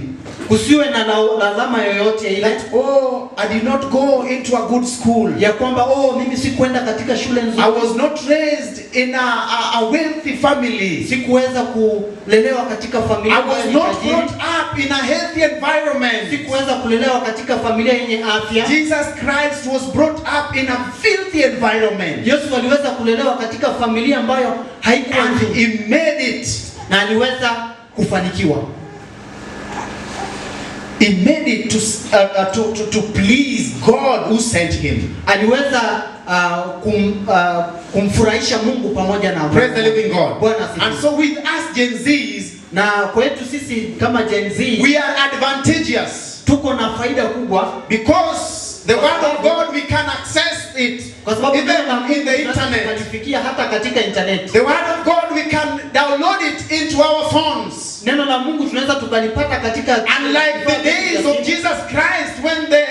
Kusiwe na lalama yoyote ile. That, oh, I did not go into a good school. Ya kwamba mimi sikwenda katika shule nzuri. I was not raised in a wealthy family. Sikuweza kulelewa katika familia. I was not brought up in a healthy environment. Sikuweza kulelewa katika familia yenye afya. Jesus Christ was brought up in a filthy environment. Yesu aliweza kulelewa katika familia ambayo haikuwa nzuri. He made it. Na aliweza kufanikiwa. He made it to please God who sent him. Aliweza kumfurahisha Mungu pamoja na Praise the living God. Bwana asifiwe. And so with us Gen Zs, na kwetu sisi kama Gen Z, we are advantageous. Tuko na faida kubwa because the word of God we can access it even in the internet. Hata katika internet. The word of God we can download it into our phones. Neno la Mungu tunaweza tukalipata katika, unlike the days of Jesus Christ when the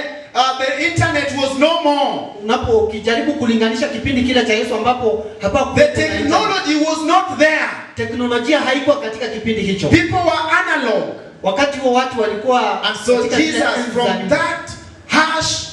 internet was no more. Unapo ukijaribu kulinganisha kipindi kile cha Yesu ambapo the technology was not there. Teknolojia haikuwa katika kipindi hicho. People were analog. Wakati huo watu walikuwa, and so Jesus from that harsh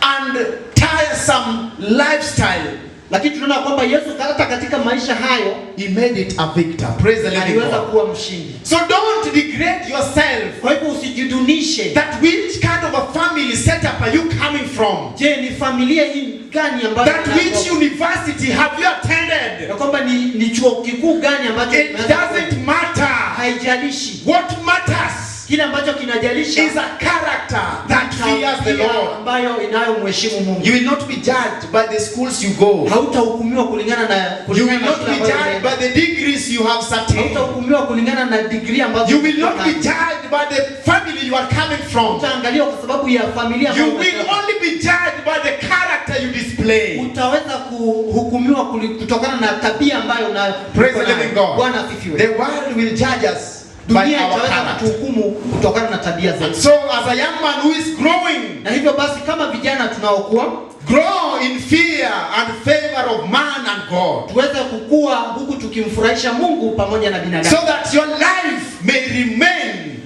and tiresome lifestyle, lakini tunaona kwamba Yesu hata katika maisha hayo he made it a victor. Praise the living God. Aliweza kuwa mshindi. So don't degrade yourself. Kwa hivyo usijidunishe. That which kind of a family setup are you coming from? Je, ni familia hii gani ambayo, that which university have you attended? Na kwamba ni chuo kikuu gani ambacho, it doesn't matter. Haijalishi. What matters, kile ambacho kinajalisha, is a character that fears the Lord, ambayo inayomheshimu Mungu. You will not be judged by the schools you go. Hautahukumiwa kulingana na, you will not be judged by the degrees you have attained. Hautahukumiwa kulingana na degree ambazo, you will not be judged by the family you are coming from. Utaangaliwa kwa sababu ya familia. You will only be judged by the character you display. Utaweza kuhukumiwa kutokana na tabia ambayo una. Praise the living God. Bwana asifiwe. The world will judge us. Dunia itaweza kutuhukumu kutokana na tabia zetu. So as a young man who is growing, na hivyo basi kama vijana tunaokuwa, grow in fear and favor of man and God. Tuweze kukua huku tukimfurahisha Mungu pamoja na binadamu. So that your life may remain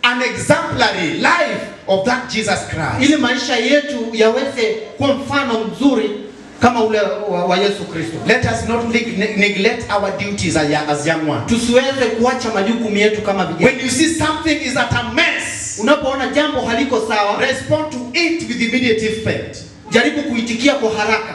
an exemplary life of that Jesus Christ. Ili maisha yetu yaweze kuwa mfano mzuri kama ule wa Yesu Kristo. Let us not neglect our duties as young ones. Tusiweze kuacha majukumu yetu kama vijana. When you see something is at a mess, unapoona jambo haliko sawa, respond to it with immediate effect. Jaribu kuitikia kwa haraka.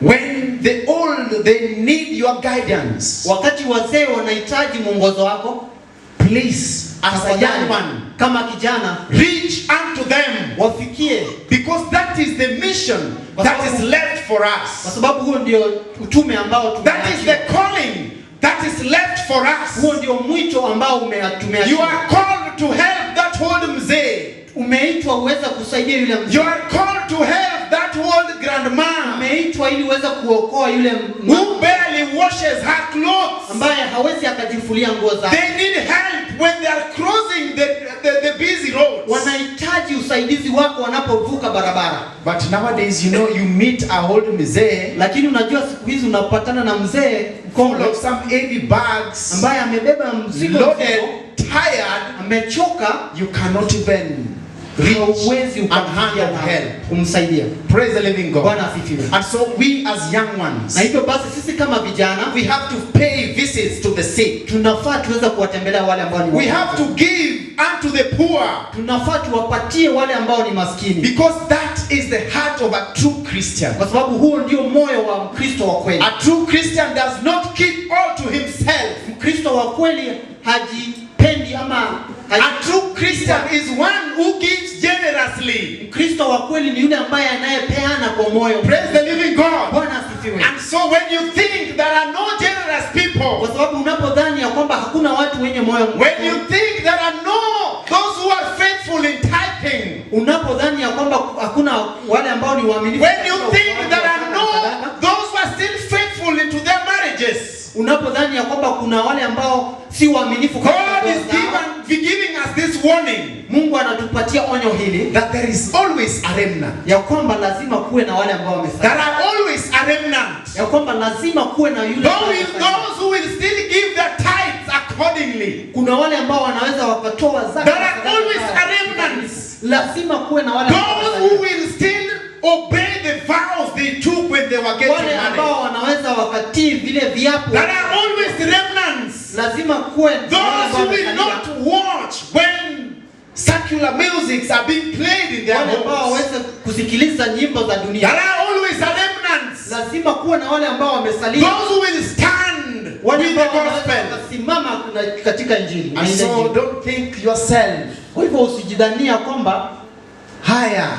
When the old they need your guidance, wakati wazee wanahitaji mwongozo wako, please as a young one, kama kijana, reach unto them, wafikie, because that is the mission that is left for us. Kwa sababu huo ndio utume ambao that is the calling that is left for us. Huo ndio mwito ambao umetumia. You are called to help that old mzee. Umeitwa uweze kusaidia yule mzee. You are called to help that old grandma. Umeitwa ili uweze kuokoa yule who barely washes her clothes, ambaye hawezi akajifulia nguo zake. They need help when they are crossing the busy roads. Wanahitaji usaidizi wako wanapovuka barabara. But nowadays, you know, you meet a old mzee, lakini unajua siku hizi unapatana na mzee full of some heavy bags, ambaye amebeba mzigo loaded, tired, amechoka, you cannot even uwezi ukamfikia na help kumsaidia. Praise the living God. Bwana asifiwe. And so we as young ones, na hivyo basi sisi kama vijana, we have to pay visits to the sick. Tunafaa tuweze kuwatembelea wale ambao ni we have to give unto the poor. Tunafaa tuwapatie wale ambao ni maskini. Because that is the heart of a true Christian. Kwa sababu huo ndio moyo wa Mkristo wa kweli. A true Christian does not keep all to himself. Mkristo wa kweli hajipendi ama a true Christian is one who gives generously. Mkristo wa kweli ni yule ambaye anayepeana kwa moyo. Praise the living God. Bwana asifiwe. And so when you think there are no generous people, kwa sababu unapodhani ya kwamba hakuna watu wenye moyo mkuu, when you think there are no those who are faithful in tithing, unapodhani ya kwamba hakuna wale ambao ni waaminifu, when you think there are no those who are still faithful into their marriages, unapodhani ya kwamba kuna wale ambao si waaminifu, God is giving us this warning. Mungu anatupatia onyo hili, that there is always a remnant. Ya kwamba lazima kuwe na wale ambao wamesalia. There are always a remnant. Ya kwamba lazima kuwe na yule those who will still give their tithes accordingly. Kuna wale ambao wanaweza wakatoa zaka. There are always a remnant. Lazima kuwe na wale those who will still obey the vows they took when they were getting married. Wale ambao wanaweza wakatii vile viapo. There are always remnants. Lazima kuwe those who will not watch when secular musics are being played in their homes. Wale ambao waweze kusikiliza nyimbo za dunia. There are always a remnants. Lazima kuwe na wale ambao wamesalia. Those who will stand with the gospel. Simama katika injili. And so don't think yourself Kwa hivyo usijidhania kwamba higher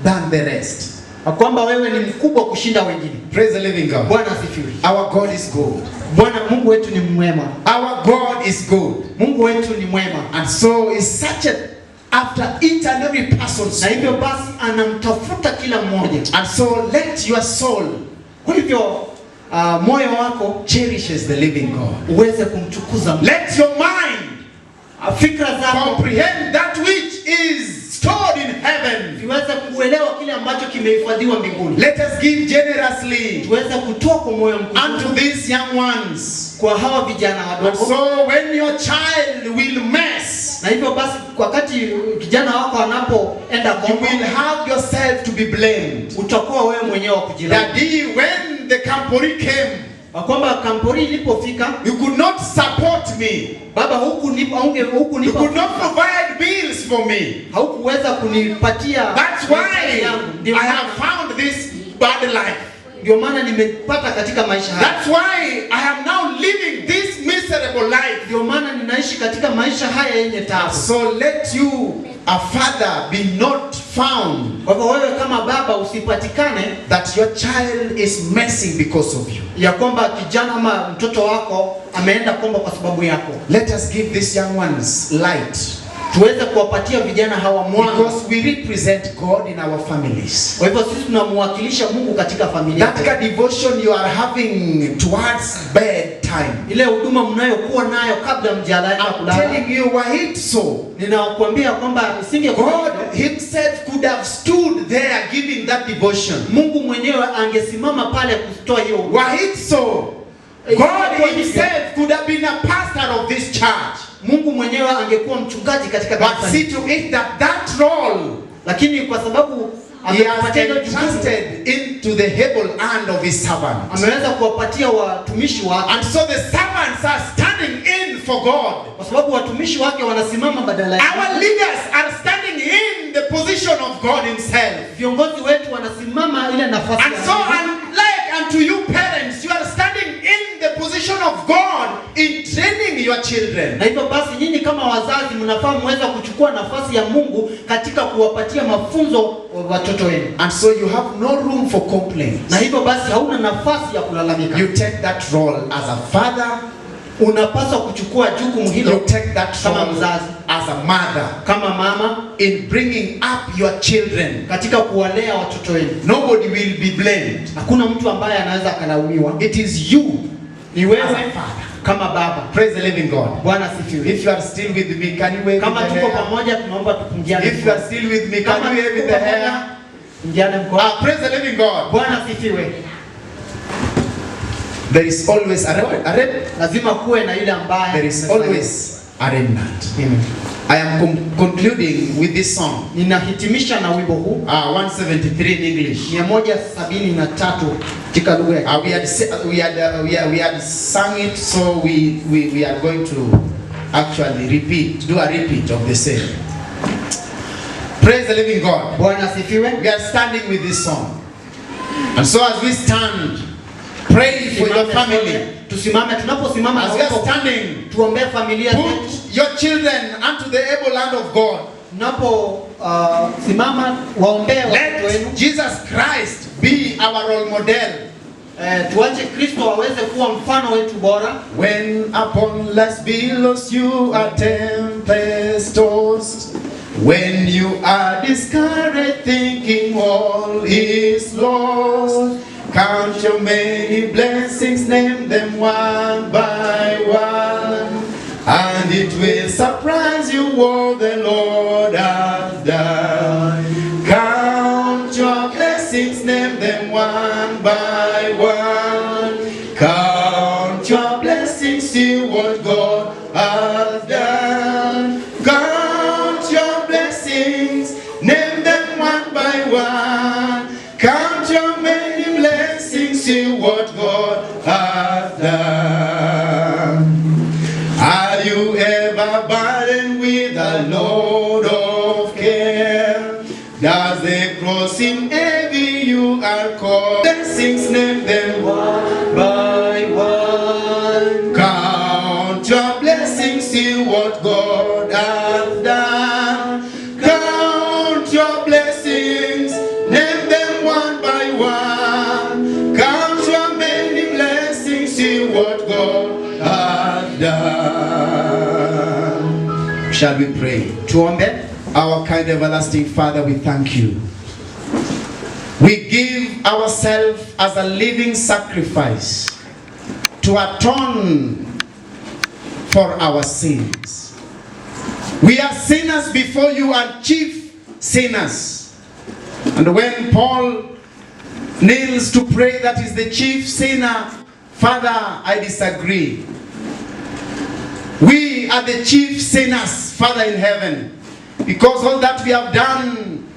than the rest. Kwamba wewe ni mkubwa kushinda wengine. Praise the living God. Bwana asifiwe. Our God is good. Bwana Mungu wetu ni mwema. Our God is good. Mungu wetu ni mwema. And so is such a after each and every person. Na hivyo basi anamtafuta kila mmoja. And so let your soul, kwa hivyo moyo wako cherishes the living God. Uweze kumtukuza. Let your mind, fikra zako, comprehend that which is stored in heaven. Tuweze kuelewa kile ambacho kimehifadhiwa mbinguni. Let us give generously, tuweze kutoa kwa moyo mkuu unto these young ones, kwa hawa vijana wadogo. So when your child will mess, na hivyo basi wakati kijana wako anapoenda you will have yourself to be blamed. Utakuwa wewe mwenyewe kujilaumu. Daddy, when the Kampori came, kwamba Kampori ilipofika, you could not support me. Baba hukunipa you could not provide bills for me. Haukuweza kunipatia. That's why I have found this bad life. Ndio maana nimepata katika maisha haya. That's why I am now living this miserable life. Ndio maana ninaishi katika maisha haya yenye taabu. So let you, a father, be not found. Kwa hivyo wewe kama baba usipatikane that your child is messing because of you. Ya kwamba kijana ama mtoto wako ameenda komba kwa sababu yako. Let us give these young ones light. Tuweze kuwapatia vijana hawa mwanga. Because we represent God in our families. Kwa hivyo sisi tunamwakilisha Mungu katika familia. That devotion you are having towards bedtime. Ile huduma mnayokuwa nayo kabla mjalala kulala. I'm telling you why it's so. Ninakwambia kwamba God himself could have stood there giving that devotion. Mungu mwenyewe angesimama pale kutoa hiyo. Why it's so? God himself could have been a pastor of this church. Mungu mwenyewe angekuwa mchungaji katika kanisa. But see to it that role, lakini kwa sababu he has entrusted into the able hand of his servant. Ameweza kuwapatia watumishi wake. And so the servants are standing in for God. Kwa sababu watumishi wake wanasimama badala yake. Our leaders are standing in the position of God himself. Viongozi wetu wanasimama ile nafasi. And so unlike unto you parents, you are standing in the position of God in training your children. Na hivyo basi nyinyi kama wazazi mnafaa muweze kuchukua nafasi ya Mungu katika kuwapatia mafunzo watoto wenu. And so you have no room for complaints. Na hivyo basi hauna nafasi ya kulalamika. You take that role as a father. Unapaswa kuchukua jukumu hilo. You take that role kama mzazi, as a mother, kama mama, in bringing up your children, katika kuwalea watoto wenu. Nobody will be blamed. Hakuna mtu ambaye anaweza kulaumiwa. It is you, ni wewe as a father, kama baba. Praise the living God. Bwana sifiwe. If you are still with me, can you wave kama the tuko hair? pamoja tunaomba tupungiane. If you are still with me, can you wave the hair? Pungiane mkono. Praise the living God. Bwana sifiwe. There is always a lazima kuwe na yule ambaye. There is always a remnant. I am concluding with this song. Ninahitimisha na wimbo huu. 173 in English. 173 katika lugha ya we had sung it, so we are going to actually do a repeat of the same. Praise the living God. Bwana sifiwe. We are standing with this song. And so as we stand, pray for your family. Tusimame, tunaposimama as we are standing, tuombee familia zetu. Put your children unto the able hand of God. Tunapo simama waombee watoto wenu. Let Jesus Christ be our role model. Tuache Kristo aweze kuwa mfano wetu bora. When upon life's billows you are tempest tossed, when you are discouraged thinking all is lost, count your many blessings, name them one by one, and it will surprise you what the Lord has done. Count your blessings, name them one by one. Count your blessings, see what God has done. Count your blessings, name them one by one. Count your many blessings, see what God has done. Are you ever burdened with a load of care? Does the cross seem heavy? You are called. Blessings, name them one by one. Count your blessings, see what God has done. what God has done. Shall we pray? Tuombe. Our kind everlasting Father, we thank you. We give ourselves as a living sacrifice to atone for our sins. We are sinners before you and chief sinners. And when Paul kneels to pray that is the chief sinner, Father, I disagree. We are the chief sinners, Father in heaven, because all that we have done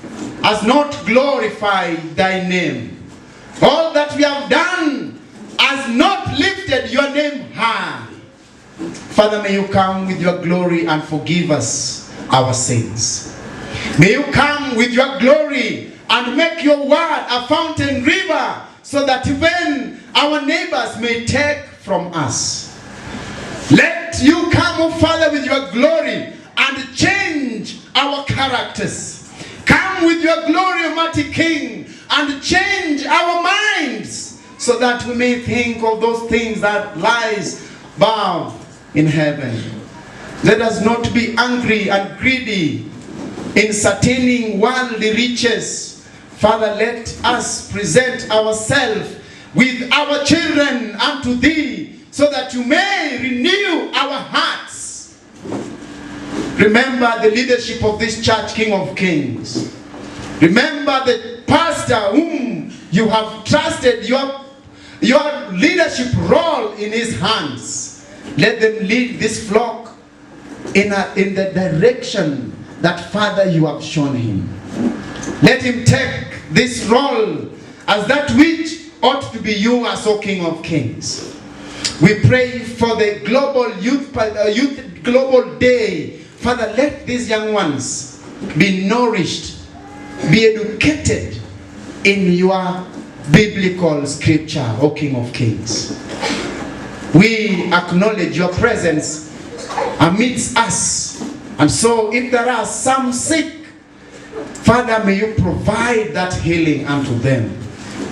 has not glorified thy name. All that we have done has not lifted your name high. Father, may you come with your glory and forgive us our sins. May you come with your glory and make your word a fountain river, so that even our neighbors may take from us. Let you come, oh Father, with your glory and change our characters. Come with your glory, Almighty King, and change our minds, so that we may think of those things that lies bound in heaven. Let us not be angry and greedy in sustaining worldly riches. Father, let us present ourselves with our children unto thee, so that you may renew our hearts. Remember the leadership of this church, King of Kings. Remember the pastor whom you have trusted your leadership role in his hands. Let them lead this flock in the direction that, Father, you have shown him. Let him take this role as that which ought to be you as, O King of Kings. We pray for the global youth global day. Father, let these young ones be nourished, be educated in your biblical scripture, O King of Kings. We acknowledge your presence amidst us. And so if there are some sick, Father, may you provide that healing unto them.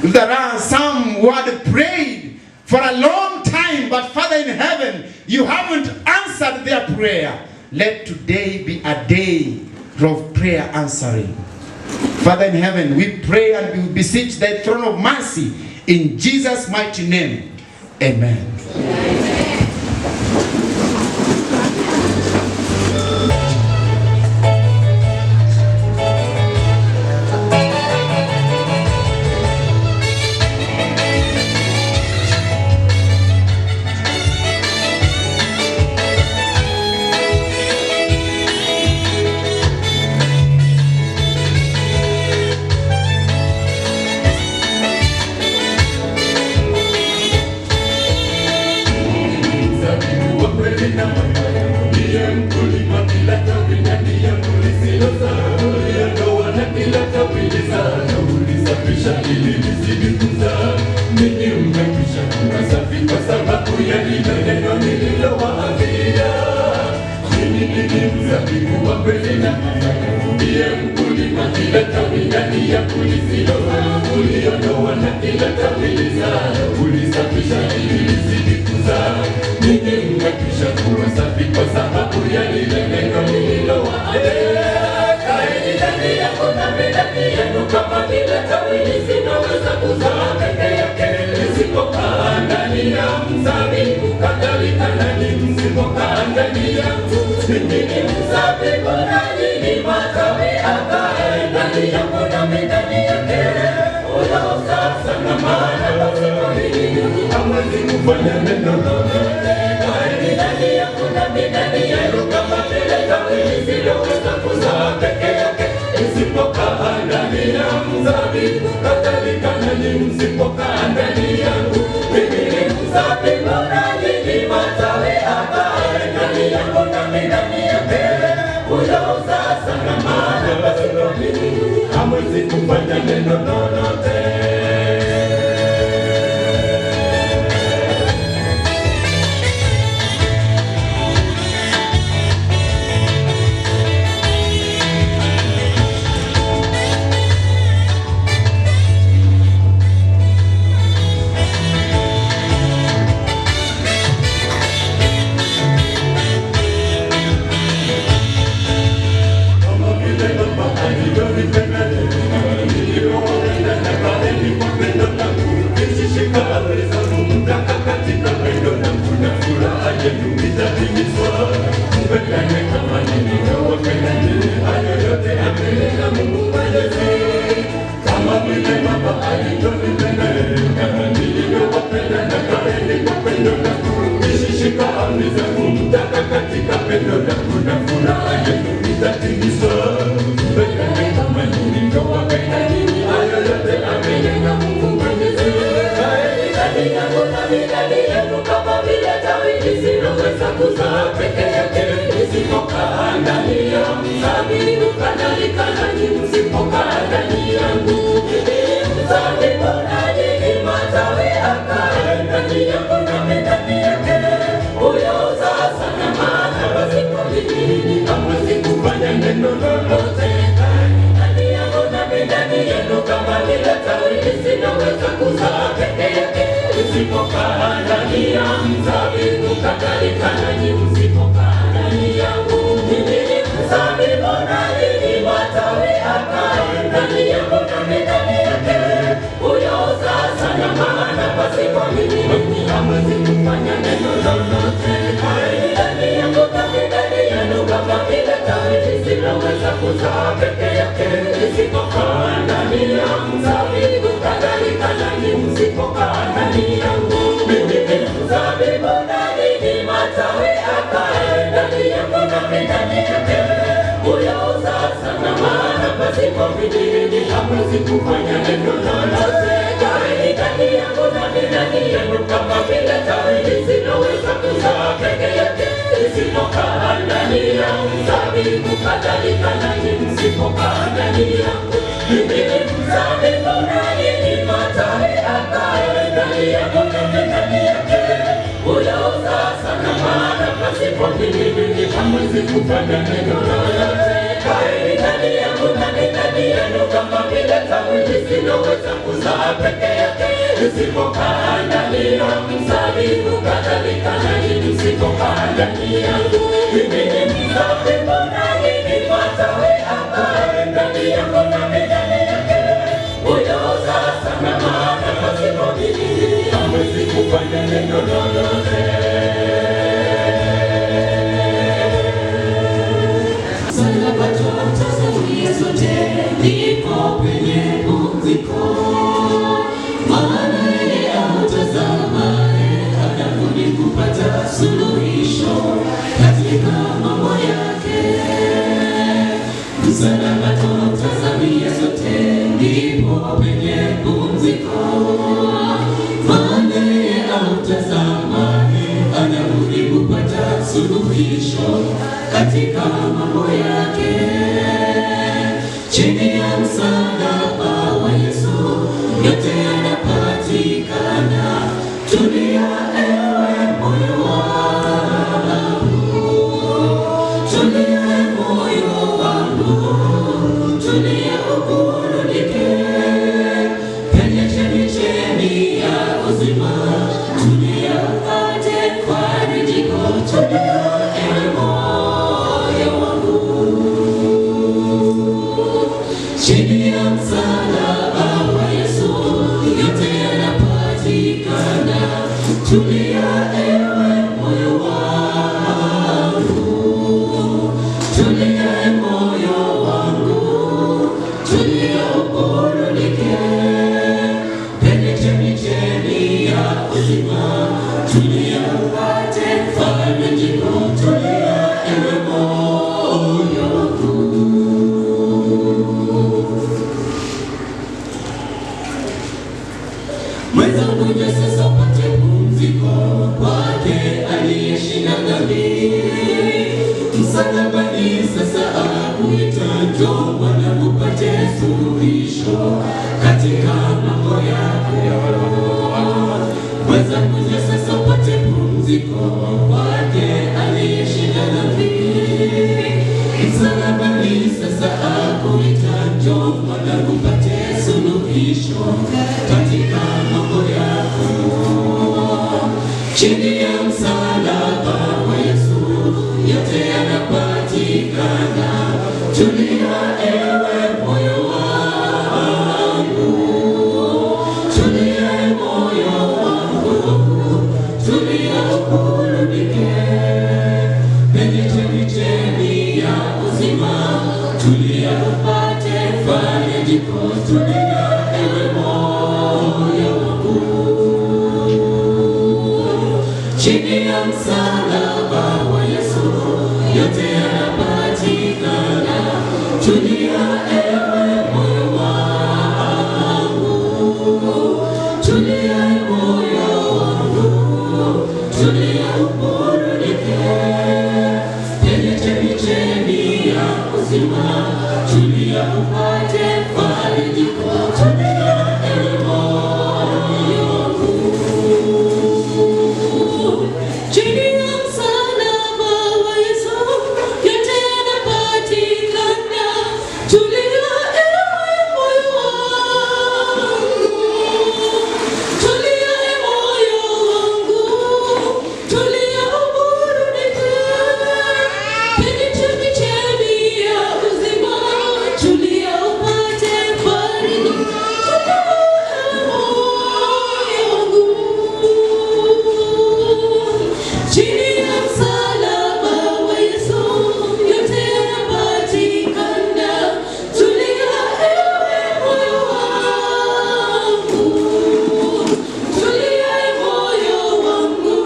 If there are some who had prayed for a long time, but Father in heaven, you haven't answered their prayer, let today be a day of prayer answering. Father in heaven, we pray and we beseech thy throne of mercy in Jesus' mighty name. Amen. yatatimizwa. Mpendane kama nilivyowapenda ninyi, hayo yote amenena Mungu Mwenyezi. Kama vile Baba alivyonipenda, kama nilivyowapenda na kaeni kwa pendo langu. Mkishika amri zangu mtakaa katika pendo langu na furaha yenu itatimizwa. Mpendane kama nilivyowapenda ninyi, hayo yote amenena Mungu Mwenyezi. Kaeni ndani yangu nami ndani yenu, kama vile tawi lisiloweza kuzaa peke yake lisipokaa ndani ya mzabibu, kadhalika nanyi msipokaa ndani yangu. Mimi mzabibu nanyi ni matawi, akae ndani yangu nami ndani yake, huyo huzaa sana, maana pasipo mimi hamwezi kufanya neno lolote. Kaeni ndani yangu nami ndani yenu, kama vile tawi lisiloweza kuzaa peke yake lisipokaa ndani ya mzabibu, kadhalika nanyi msipokaa ndani yangu. Mimi ni mzabibu nanyi ni matawi, akae ndani yangu nami ndani yake, huyo huzaa sana, maana pasipo mimi hamwezi kufanya neno lolote. Kaeni ndani yangu nami ndani yenu, kama vile tawi lisiloweza kuzaa peke yake lisipokaa ndani ya mzabibu, kadhalika nanyi msipokaa ndani yangu. Mimi ni mzabibu nanyi ni matawi, akae ndani yangu nami ndani yake, huyo huzaa sana, maana pasipo mimi hamwezi kufanya neno lolote. Kaeni ndani yangu nami ndani yenu, kama vile tawi lisiloweza kuzaa peke yake lisipokaa ndani ya mzabibu, kadhalika nanyi msipokaa ndani yangu. Mimi ni mzabibu nanyi ni matawi, akae ndani yangu nami ndani yake, huyo huzaa sana, maana pasipo mimi hamwezi kufanya neno lolote. Kaeni ndani yangu nami ndani yenu, kama vile tawi lisiloweza kuzaa peke yake lisipokaa ndani ya mzabibu, kadhalika nanyi msipokaa ndani yangu. Mimi ni mzabibu nanyi ni matawi, akae ndani yangu nami ndani yake, huyo huzaa sana, maana pasipo mimi hamwezi kufanya neno lolote. Ndipo penye pumziko, maana yeye autazamaye anabudi kupata suluhisho katika mambo yake. Msalaba tunautazamia sote, ndipo penye pumziko, maana yeye autazamaye anabudi kupata suluhisho katika mambo yake. Chini ya msalaba wa Yesu yote yanapatikana. Tulia ewe moyo wangu, tulia moyo wangu, tulia uburudike penye chemichemi ya uzima. Tulia upate farijiko, tulia ewe moyo wangu. Chini ya msalaba wa Yesu yote yanapatikana. Tulia ewe moyo wangu, tulia moyo wangu, tulia uburudike penye chemichemi ya uzima. Tulia upate farijiko, tulia ewe moyo wangu. Mwenzangu njoo sasa upate pumziko kwake aliyeshinda dhambi. Msalabani sasa akuita, njoo mwanangu upate suluhisho katika mambo yako. Mwenzangu njoo sasa upate pumziko kwake aliyeshinda dhambi. Msalabani sasa akuita, njoo mwanangu upate suluhisho katika mambo yako. Chini ya msalaba wa Yesu yote yanapatikana. Tulia ewe moyo wangu, tulia moyo wangu, tulia uburudike chini ya msalaba wa Yesu yote yanapatikana. Tulia ewe moyo wangu, tulia moyo wangu, tulia uburudike penye chemichemi ya uzima, tulia upate farijiko, tulia ewe moyo wangu. Chini ya msalaba wa Yesu yote yanapatikana. Tulia ewe moyo wangu, tulia ewe moyo wangu, tulia uburudike penye chemichemi ya uzima, tulia upate farijiko, chini ya msalaba wa Yesu yote yanapatikana. Tulia ewe moyo wangu, tulia ewe moyo wangu,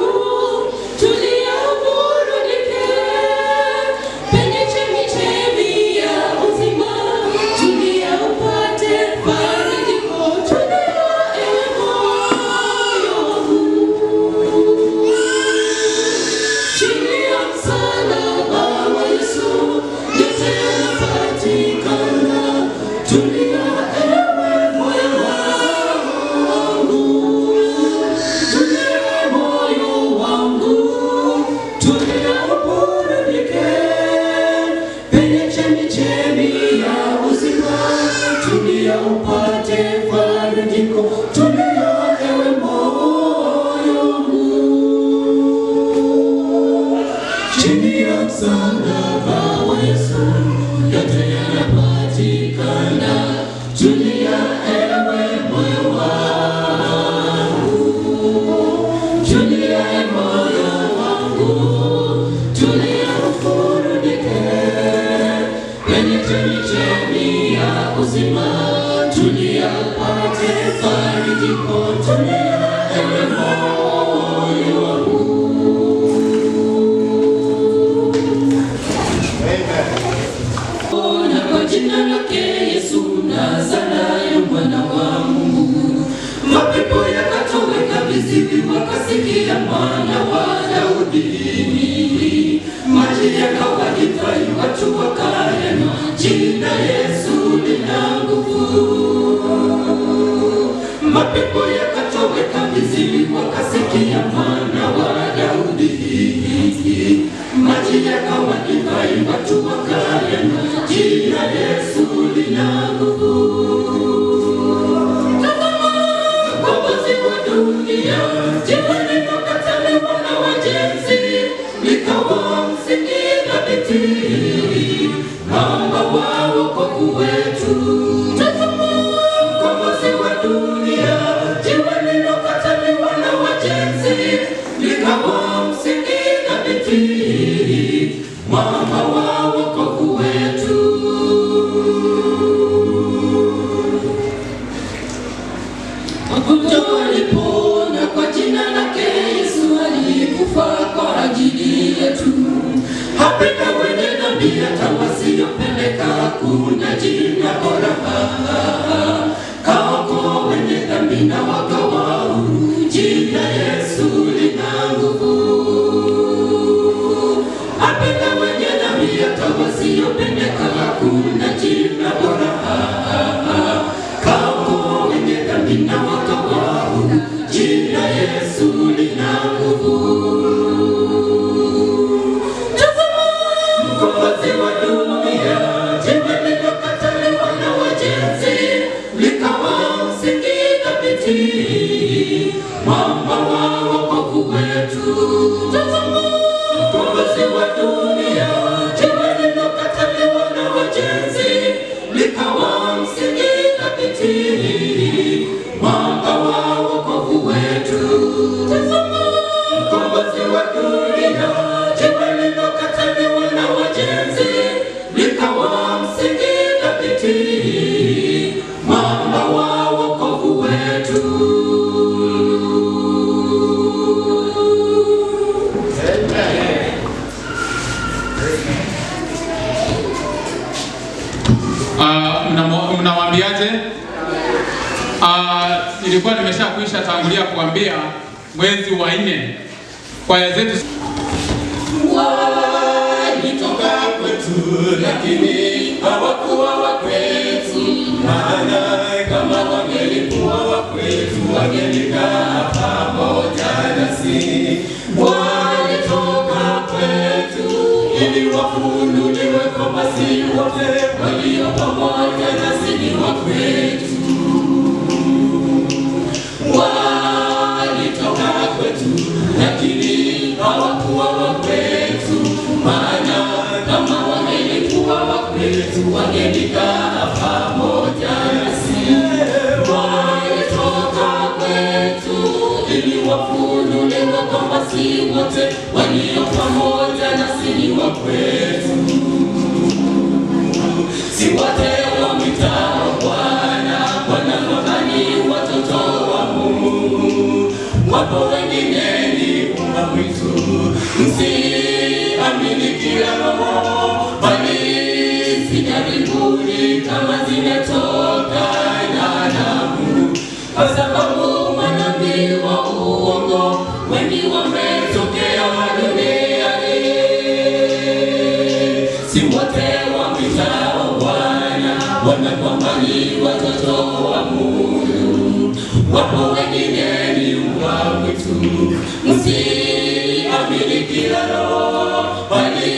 tulia uburudike penye chemichemi ya uzima, tulia upate farijiko, tulia ewe moyo wangu. Chini ya msalaba wa Yesu yote yanapatikana. Tulia ewe moyo wangu, tulia moyo wangu, tulia uburudike penye chemichemi ya uzima, tulia upate farijiko, tulia ewe moyo wangu. Chini ya msalaba wa Yesu yote yanapatikana. Tulia ewe moyo wangu, tulia ewe moyo wangu, tulia uburudike penye chemichemi ya uzima, tulia upate farijiko, tulia ewe moyo wangu. Na kwa jina lake Yesu Nazarayo, mwana wa Mungu, mapepo yakatoweka, viziwi wakasikia, mwana wa Daudi. Maji yakawa divai, watu wakayanywa, jina Yesu lina nguvu. Mapepo yakatoweka, viziwi wakasikia, mwana wa Daudi. Maji yakawa divai, watu wakayanywa, jina Yesu lina nguvu. Tazama mkombozi wa dunia, jiwe lililokataliwa na wajenzi, likawa msingi thabiti, mwamba wa wokovu wetu. Tazama mkombozi wa dunia, jiwe lililokataliwa na wajenzi, likawa msingi thabiti, mwamba wa wokovu wetu. Wagonjwa walipona kwa jina lake Yesu, alikufa kwa ajili yetu. Hapenda wenye dhambi hata wasiopendeka, kuna jina bora. Kaokoa wenye dhambi na wakawa huru, jina Yesu lina nguvu. Hapenda wenye dhambi hata wasiopendeka, kuna jina bora. Kaokoa wenye dhambi na wakawa huru, jina Yesu lina nguvu. Tazama mkombozi wa dunia, jiwe lililokataliwa na wajenzi, likawa msingi thabiti, mwamba wa wokovu wetu. Tazama mkombozi wa dunia, jiwe lililokataliwa na wajenzi, likawa msingi thabiti, mwamba wa wokovu wetu. Tazama mkombozi wa dunia, jiwe lililokataliwa na wajenzi, likawa msingi thabiti, mwamba wa wokovu wetu. nilikuwa nimeshakwisha tangulia kuambia mwezi wa 4 kwaya zetu walitoka kwetu, lakini hawakuwa wa kwetu, maana kama wangelikuwa wa kwetu wangelikaa pamoja nasi. Walitoka kwetu ili wafunuliwe kwamba si wote walio pamoja nasi ni wa kwetu. Walitoka kwetu, lakini hawakuwa wa kwetu, maana kama wangelikuwa wa kwetu wangelikaa pamoja nasi. Walitoka kwetu ili wafunuliwe kwamba si wote walio pamoja nasi ni wa kwetu. Si wote wamwitao Bwana, wanamwamini watoto wa Mungu. Wapo wengine ni mbwa mwitu, msiamini kila roho, bali zijaribuni kama zimetokana na Mungu, kwa sababu manabii wa uongo wengi wametokea duniani. Si wote wamwitao Bwana wanakwambani watoto wa Mungu. Wapo wengine ni mbwa mwitu, msiamini kila roho, bali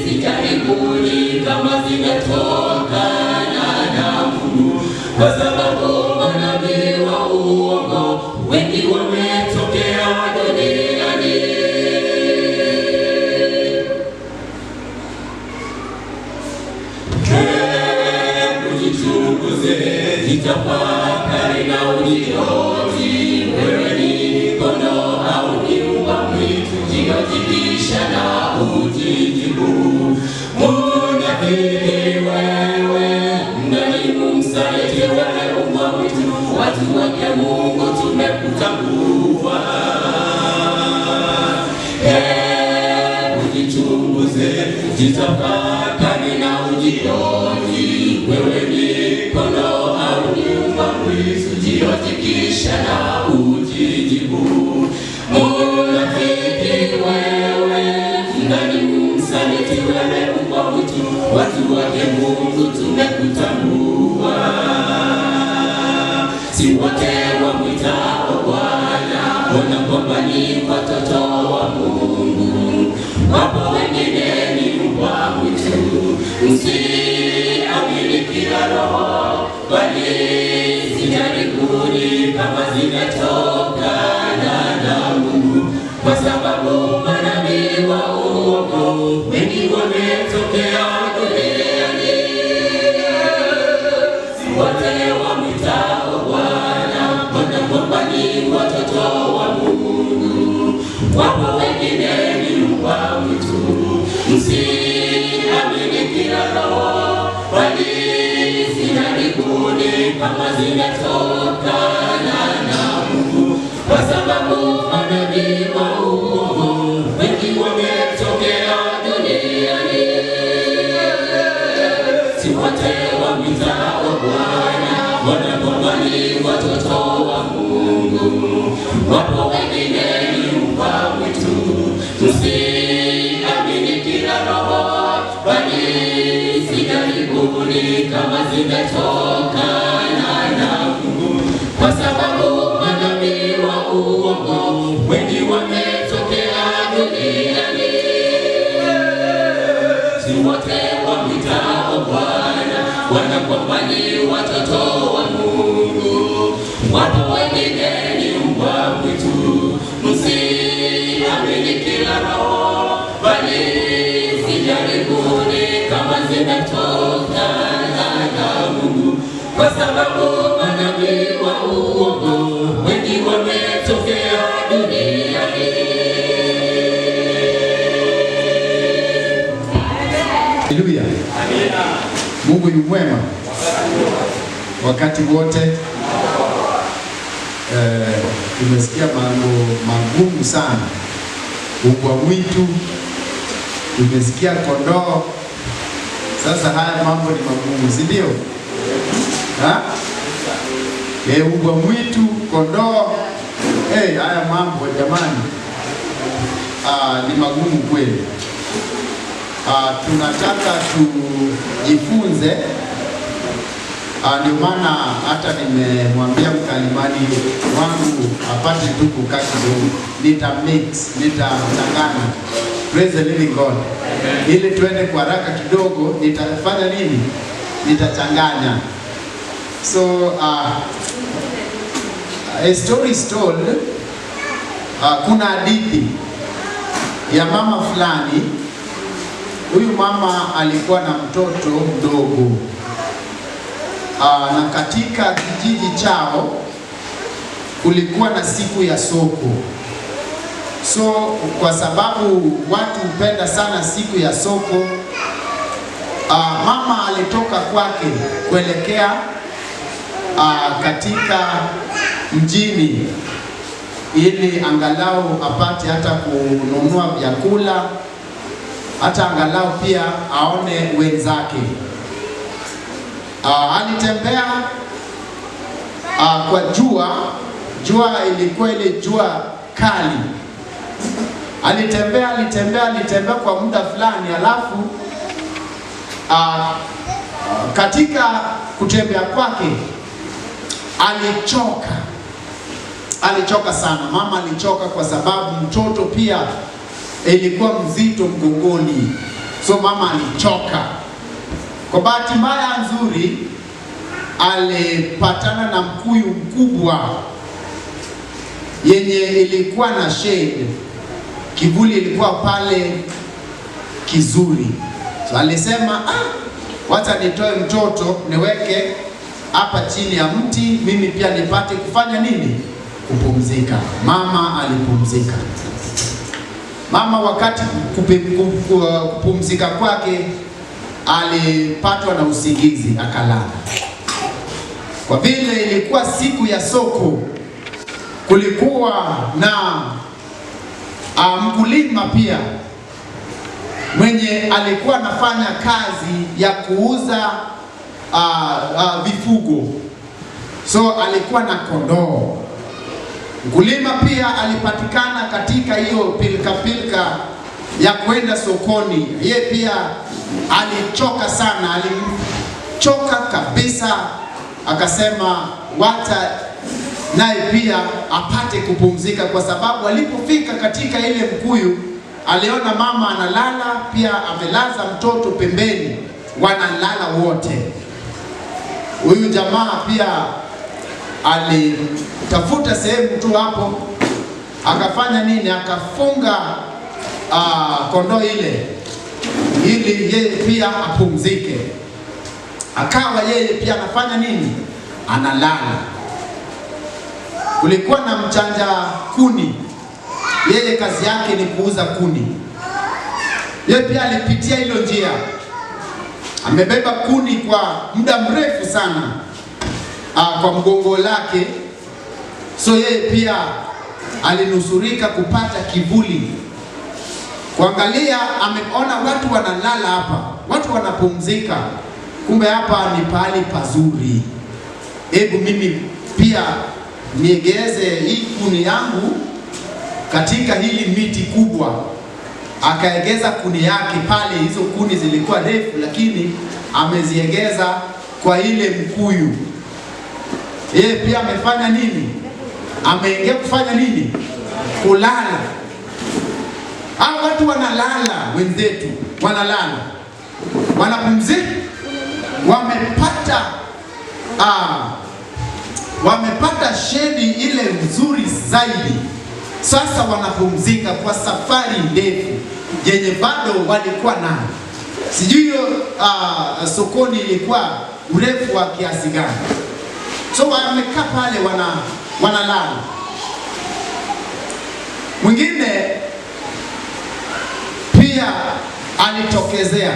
zijaribuni kama zimetokana na Mungu, kwa sababu manabii wa uongo wengi wametokea duniani. Jichunguze, jitafakari na ujihoji, wewe ni kondoo au ni mbwa mwitu? Jihoji na ujijibu. Munafiki wewe, mdhalimu, msaliti wewe, mbwa mwitu, watu wake Mungu tumekutambua. Jichunguze, jitafakari na ujihoji, wewe ni kondoo au ni mbwa mwitu? Jihoji na ujijibu. Munafiki wewe, mdhalimu, msaliti wewe, mbwa mwitu, watu wake Mungu tumekutambua. Si wote wamwitao Bwana wanakwambani watoto wa Mungu. Wapo wengine ni mbwa mwitu, msiamini kila roho, bali zijaribuni kama zimetokana na Mungu, kwa sababu manabii wa uongo wengi wametokea duniani. Si wote wamwitao Bwana wanakwambani watoto wa Mungu. Wapo wengine ni mbwa mwitu, msiamini kila roho, bali zijaribuni kama zimetokana na Mungu, kwa sababu manabii wa uongo wengi wametokea duniani. Si wote wamwitao Bwana wanakwambani watoto wa Mungu. Wapo wengine ni mbwa mwitu, msiamini kila roho, bali zijaribuni kama zimetokana na Mungu, kwa sababu manabii wa uongo wengi wametokea duniani. Si wote wamwitao Bwana wanakwambani watoto wa Mungu. Wapo wengine ni mbwa mwitu, msiamini kila roho, bali zijaribuni kama zimetokana na Mungu, kwa sababu manabii wa uongo wengi wametokea duniani. Haleluya. Mungu ni mwema wakati wote. Tumesikia mambo magumu sana, mbwa mwitu, tumesikia kondoo. Sasa haya mambo ni magumu, si ndio? mbwa mwitu, kondoo. Haya mambo jamani, ni magumu kweli. Tunataka tujifunze. Ndio maana hata nimemwambia mkalimani wangu apate tu kukaa kidogo, nitachanganya. Praise the living God. Ili tuende kwa haraka kidogo, nitafanya nini? Nitachanganya. So a story is told. Kuna hadithi ya mama fulani. Huyu mama alikuwa na mtoto mdogo. Na katika kijiji chao kulikuwa na siku ya soko. So kwa sababu watu hupenda sana siku ya soko, mama alitoka kwake kuelekea katika mjini ili angalau apate hata kununua vyakula, hata angalau pia aone wenzake. Alitembea kwa jua ilikuwa ile jua kali. Alitembea kwa muda fulani, alafu katika kutembea kwake alichoka sana. Mama alichoka kwa sababu mtoto pia ilikuwa mzito mgongoni, so mama alichoka. Kwa bahati mbaya nzuri, alipatana na mkuyu mkubwa yenye ilikuwa na shade, kivuli ilikuwa pale kizuri. So alisema, wacha nitoe mtoto niweke hapa chini ya mti, mimi pia nipate kufanya nini? Kupumzika. Mama alipumzika. Mama wakati kupumzika kwake alipatwa na usingizi, akalala. Kwa vile ilikuwa siku ya soko, kulikuwa na mkulima pia mwenye alikuwa anafanya kazi ya kuuza vifugo. So alikuwa na kondoo. Mkulima pia alipatikana katika hiyo pilika ya kwenda sokoni. Yeye pia alichoka sana, alichoka kabisa. Akasema wacha naye pia apate kupumzika, kwa sababu alipofika katika ile mkuyu aliona mama analala, pia amelaza mtoto pembeni, wanalala wote. Huyu jamaa pia alitafuta sehemu tu hapo, akafanya nini? Akafunga kondoo ile ili yeye pia apumzike. Akawa yeye pia anafanya nini? Analala. Kulikuwa na mchanja kuni, yeye kazi yake ni kuuza kuni. Yeye pia alipitia hilo njia, amebeba kuni kwa muda mrefu sana kwa mgongo lake. So yeye pia alinusurika kupata kivuli. Kuangalia, ameona watu wanalala hapa, watu wanapumzika, kumbe hapa ni pahali pazuri. Hebu mimi pia niegeze hii kuni yangu katika hili miti kubwa. Akaegeza kuni yake pale. Hizo kuni zilikuwa refu, lakini ameziegeza kwa ile mkuyu. Yeye pia amefanya nini? Ameingia kufanya nini? Kulala. Hao watu wanalala, wenzetu wanalala, wanapumzika, wamepata shedi ile nzuri zaidi. Sasa wanapumzika kwa safari ndefu yenye bado walikuwa nayo. Sijui hiyo sokoni ilikuwa urefu wa kiasi gani. So wamekaa pale wanalala. Mwingine pia alitokezea.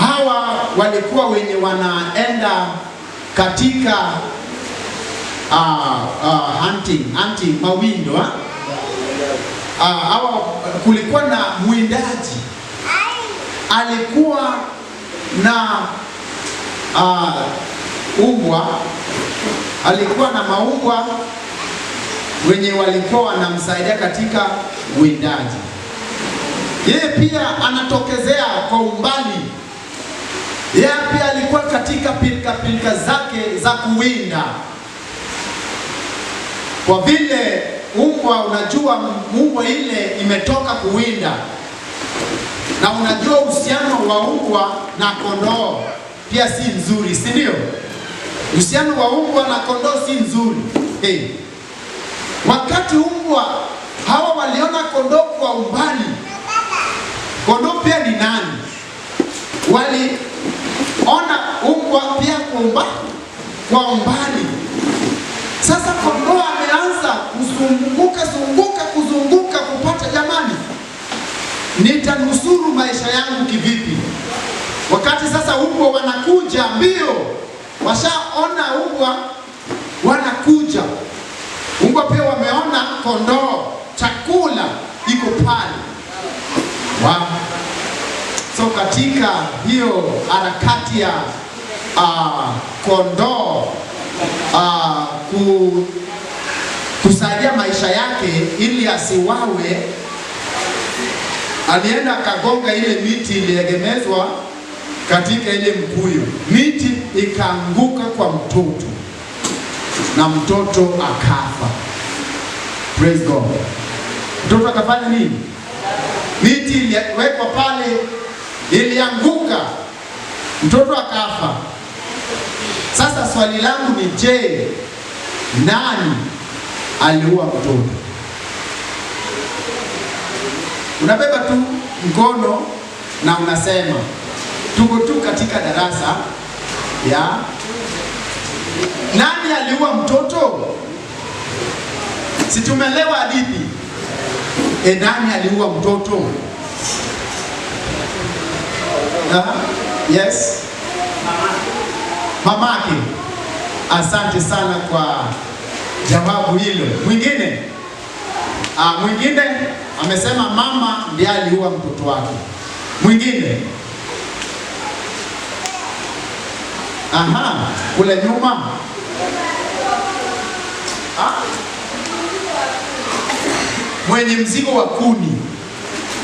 Hawa walikuwa wenye wanaenda katika hunting mawindo. Hawa kulikuwa na mwindaji, alikuwa na umbwa, alikuwa na maumbwa wenye walikuwa wanamsaidia katika uwindaji. Yeye pia anatokezea kwa umbali. Yeye pia alikuwa katika pilika zake za kuwinda. Kwa vile umbwa, unajua umbwa ile imetoka kuwinda, na unajua uhusiano wa umbwa na kondoo pia si nzuri, si ndio? Uhusiano wa umbwa na kondoo si nzuri. Wakati umbwa hawa waliona kondoo kwa umbali, kondoo pia ni nani? Waliona umbwa pia kwa umbali. Sasa kondoo ameanza kuzunguka kupata, jamani, nitanusuru maisha yangu kivipi? Wakati sasa umbwa wanakuja mbio, washaona umbwa wanakuja. Umbwa pia wameona kondoo, chakula iko pale. So katika hiyo harakati ya kondoo kusaidia maisha yake ili asiwawe, alienda akagonga ile miti iliegemezwa katika ile mkuyu. Miti ikaanguka kwa mtoto na mtoto akafa. Praise God. Mtoto akafanya nini? Miti iliwekwa pale, ilianguka, mtoto akafa. Sasa swali langu ni je, nani aliua mtoto? Unabeba tu mkono na unasema tuko tu katika darasa ya nani aliua mtoto? Si tumelewa hadithi? Nani aliua mtoto? Yes, mamake. Asante sana kwa jawabu hilo. Mwingine amesema mama ndiye aliua mtoto wake. Mwingine kule nyuma mwenye mzigo wa kuni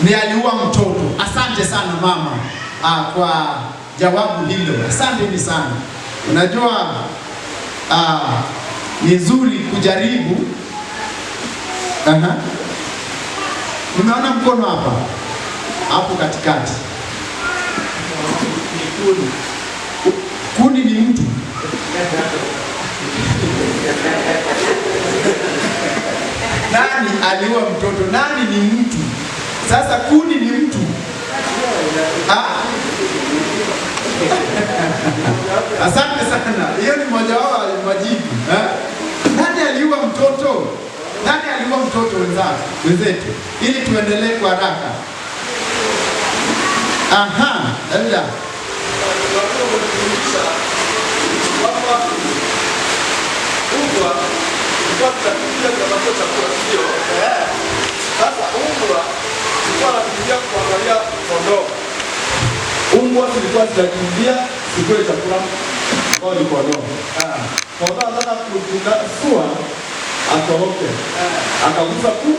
ndiye aliua mtoto. Asante sana mama kwa jawabu hilo. Asante sana. Unajua ni nzuri kujaribu. Nimeona mkono hapo katikati. Kuni ni mtu. Nani aliua mtoto? Nani ni mtu? Sasa kuni ni mtu. Asante sana. Hiyo ni moja wao alimajibu. Nani aliua mtoto? Nani aliua mtoto wenzetu? Ili tuendelee kwa haraka. Dada. Sasa umbwa ilikuwa anakimbia kuangalia kondoo. Umbwa zilikuwa zinakimbia sikule chakula kwa kondoo. Kondoo anataka kufua atoroke. Akagusa kuni.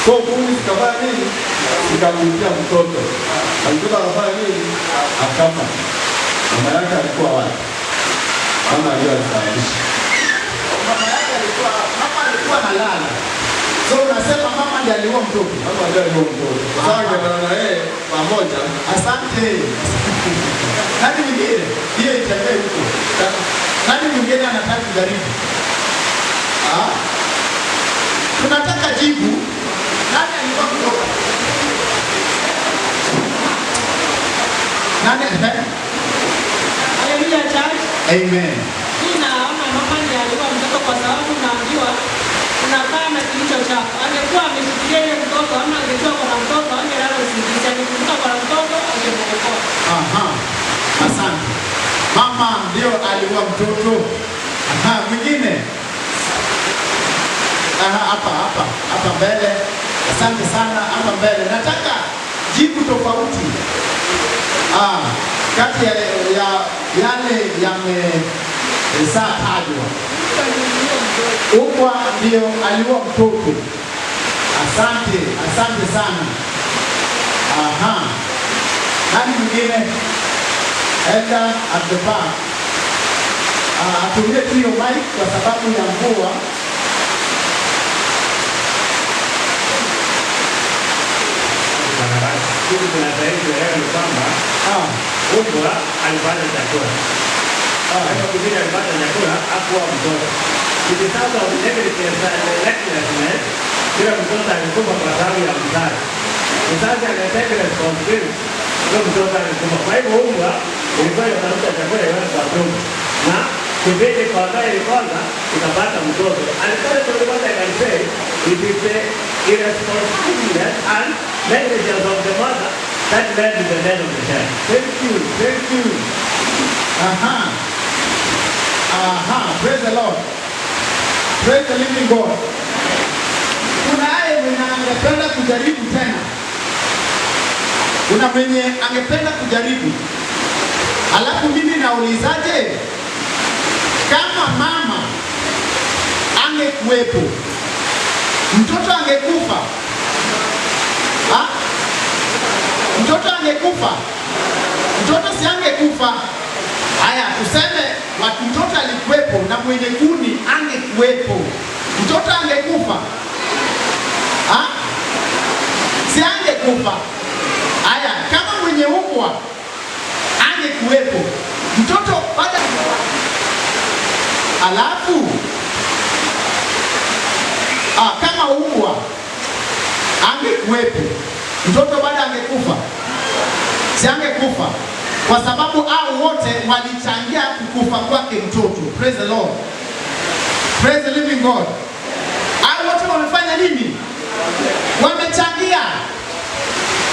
So kuni zikafanya nini? Zikamrudia mtoto. Na mtoto akafanya nini? Akafa. Mama yake alikuwa wapi? Mama aliyosababisha. Mama alikuwa analala. So unasema mama ndiye aliua mtoto. Mama ndiye aliua mtoto. Sasa ndio na yeye pamoja. Asante. Nani mwingine? Hiyo itembee huko. Nani mwingine anataka kujaribu? Tunataka jibu. Nani aliua mtoto? Nani? Haleluya church. Amen. Naona mama ndiye aliua mtoto kwa sababu naambiwa unakaa na kilicho chako. Angekuwa ameshikilia ile mtoto ama angekuwa kwa mtoto angelala usingizi. Angekuwa kwa mtoto angemuokoa. Asante. Mama ndio aliua mtoto. Mwingine? Hapa mbele. Asante sana, hapa mbele. Nataka jibu tofauti. kati ya yale yametajwa, Ukwa ndio aliua mtoto. Asante sana. Aha. Nani mwingine? Enda at the back. Atumie tu hiyo mic kwa sababu ya mvua. Kitu kinastahili ni kwamba Ukwa alipata chakula. Hapo kipindi alipata chakula hakuwa mtoto. It is out of recklessness, kila mtoto alikufa kwa sababu ya mzazi. Mzazi anataka responsibility, ndio mtoto alikufa. Kwa hivyo Ukwa ilikuwa inatafuta chakula yeye kwa tumbo. Na kipindi kwa ndani kwanza ikapata mtoto. Alikuwa tulipata kanisa, it is the irresponsibility and negligence of the mother that led to the death of the child. Thank you. Praise the Lord. Praise the living God. Kuna yeye mwenye angependa kujaribu tena. Kuna mwenye angependa kujaribu. Alafu mimi naulizaje? Kama mama angekuwepo, mtoto angekufa? Mtoto angekufa? Mtoto si angekufa. Haya, tuseme mtoto alikuwepo na mwenye kuni angekuwepo, mtoto angekufa? Si angekufa. Haya, kama mwenye Ukwa angekuwepo, mtoto baada alafu kama Ukwa angekuwepo, mtoto baada angekufa? Si angekufa, kwa sababu hao wote walichangia kukufa kwake mtoto. Praise the Lord. Praise the living God. Hao wote wamefanya nini? Wamechangia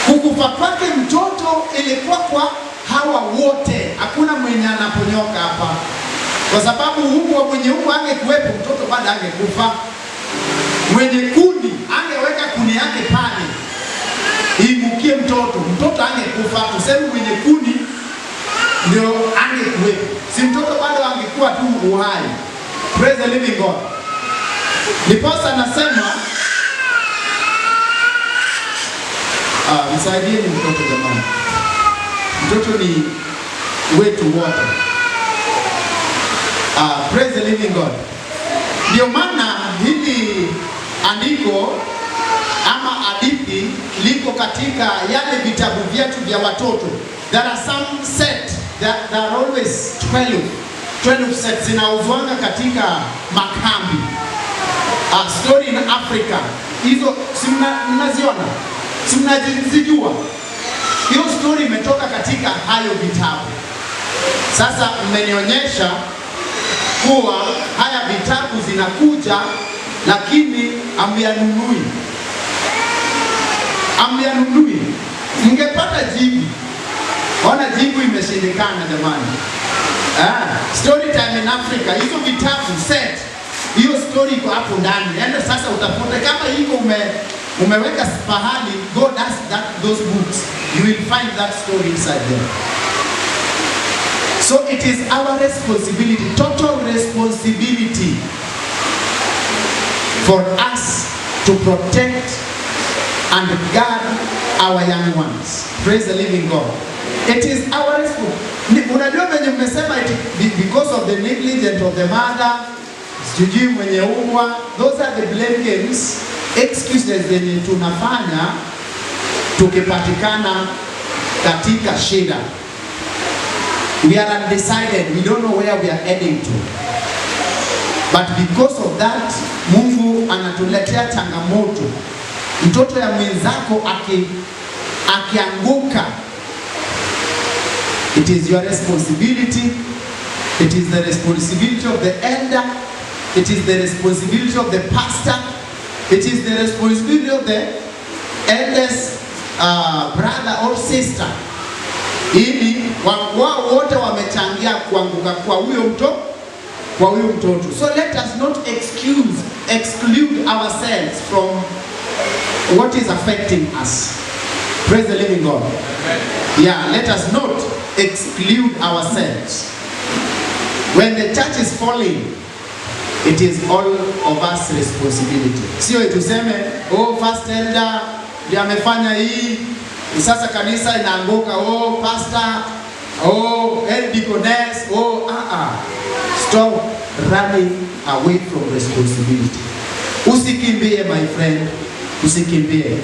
kukufa kwake mtoto. Ilikuwa kwa hawa wote, hakuna mwenye anaponyoka hapa, kwa sababu mwenye Ukwa angekuwepo, mtoto baada angekufa. Mwenye kuni angeweka kuni yake pale imukie mtoto angekufa. Tuseme mwenye kuni ndio angekuwepo, si mtoto bado angekuwa tu uhai. Praise the living God. Niposa nasema msaidieni mtoto jamani. Mtoto ni wetu wote. Praise the living God. Ndio maana hili andiko ama hadithi liko katika yale vitabu vyetu vya watoto. There are some set, there are always 12 sets zinauzwanga katika makambi. Story in Africa. Hizo si mnaziona? Si mnazijua? Hiyo story imetoka katika hayo vitabu. Sasa mmenionyesha kuwa haya vitabu zinakuja lakini amyanunui. Mngepata jibu. Ona jibu imeshindikana jamani. Story time in Africa, hizo vitabu set, hiyo story iko hapo ndani. Yaani sasa utafuta kama iko umeweka pahali, go those books, you will find that story inside there. So it is our responsibility, total responsibility, for us to protect and guard our young ones. Praise the living God. It is our responsibility. Unajua venye mmesema because of the negligence of the mother, sijui mwenye Ukwa, those are the blame games, excuses zenye tunafanya tukipatikana katika shida. We are undecided, we don't know where we are heading to. But because of that, Mungu anatuletea changamoto. Mtoto ya mwenzako akianguka, it is your responsibility. It is the responsibility of the elder. It is the responsibility of the pastor. It is the responsibility of the eldest brother or sister. Ili wao wote wamechangia kuanguka kwa huyo mtoto. So let us not exclude ourselves from what is affecting us. Praise the living God. Yeah, let us not exclude ourselves. When the church is falling, it is all of us responsibility. Sio tuseme, oh first elder ndiye amefanya hii, sasa kanisa inaanguka, oh pastor, oh head deaconess, oh Stop running away from responsibility. Usikimbie, my friend, usikimbie.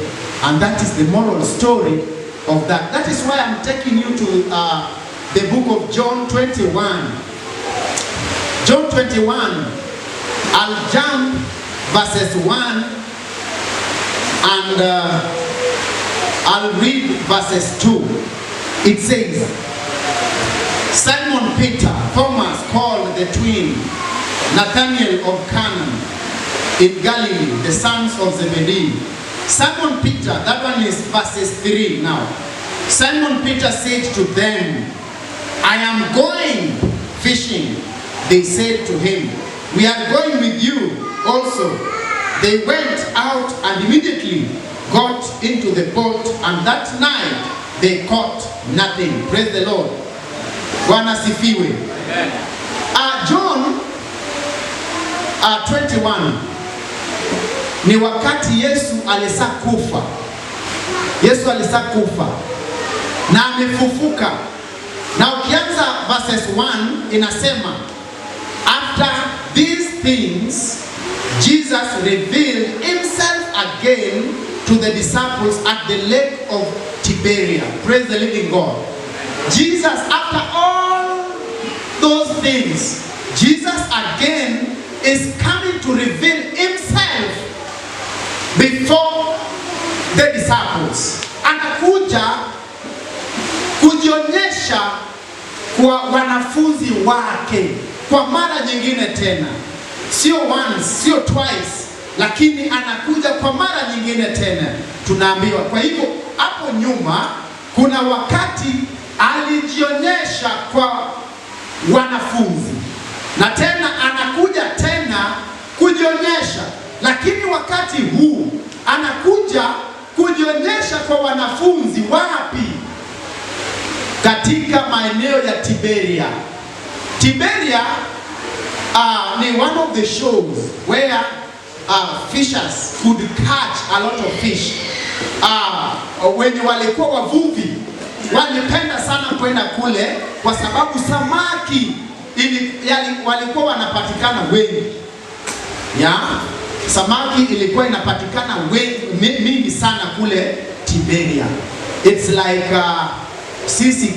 And that is the moral story of that. That is why I'm taking you to the book of John 21. John 21, I'll jump verses 1 and I'll read verses 2. It says, Simon Peter, Thomas called the twin, Nathanael of Cana in Galilee, the sons of Zebedee. Simon Peter, that one is verses 3 now. Simon Peter said to them, I am going fishing. They said to him, we are going with you also. They went out and immediately got into the boat, and that night they caught nothing. Praise the Lord. Bwana sifiwe. John 21 ni wakati Yesu alisakufa. Yesu alisakufa na amefufuka. Na ukianza verses 1 inasema, after these things Jesus revealed himself again to the disciples at the lake of Tiberias. Praise the living God. Jesus, after all those things, Jesus again is coming to reveal himself before the disciples. Anakuja kujionyesha kwa wanafunzi wake kwa mara nyingine tena. Sio once, sio twice, lakini anakuja kwa mara nyingine tena. Tunaambiwa. Kwa hivyo hapo nyuma kuna wakati alijionyesha kwa wanafunzi, na tena anakuja tena kujionyesha, lakini wakati huu anakuja kujionyesha kwa wanafunzi wapi? Katika maeneo ya Tiberia. Tiberia ni one of the shows where fishers could catch a lot of fish. Wenye walikuwa wavuvi walipenda sana kwenda kule kwa sababu samaki walikuwa wanapatikana wengi. Samaki ilikuwa inapatikana mingi sana kule Tiberia. It's like sisi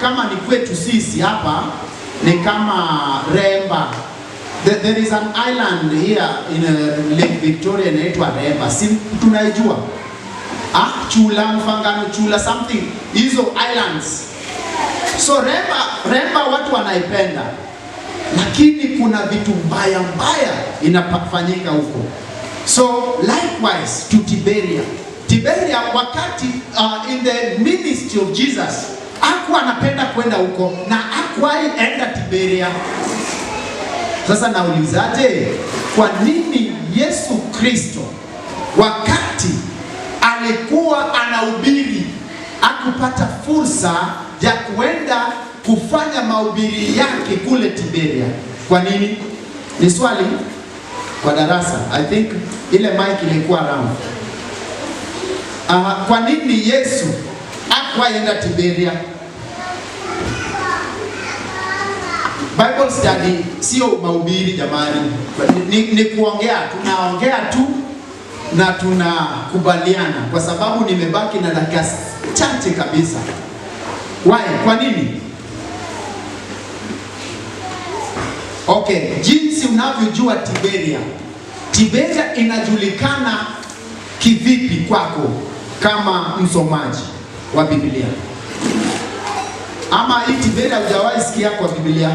kama ni kwetu sisi hapa ni kama Remba. There is an island here in Lake Victoria inaitwa Remba. Si tunaijua? Chula, Mfangano, Chula, something. Hizo islands. So Remba watu wanaipenda. Lakini kuna vitu mbaya inafanyika huko. So likewise to Tiberia. Tiberia wakati in the ministry of Jesus hakuwa anapenda kwenda huko na hakuwahi enda Tiberia. Sasa naulizaje, kwa nini Yesu Kristo wakati alikuwa anahubiri hakupata fursa ya kuenda kufanya mahubiri yake kule Tiberia? Kwa nini? Ni swali kwa darasa. I think ile mic ilikuwa round. Kwa nini Yesu hakuenda Tiberia? Bible study sio mahubiri jamani. Ni kuongea, tunaongea tu na tunakubaliana, kwa sababu nimebaki na dakika chache kabisa. Why? Kwa nini? Okay, jinsi unavyojua Tiberia. Tiberia inajulikana kivipi kwako kama msomaji wa Biblia? Ama hii Tiberia hujawahi sikia kwa Biblia?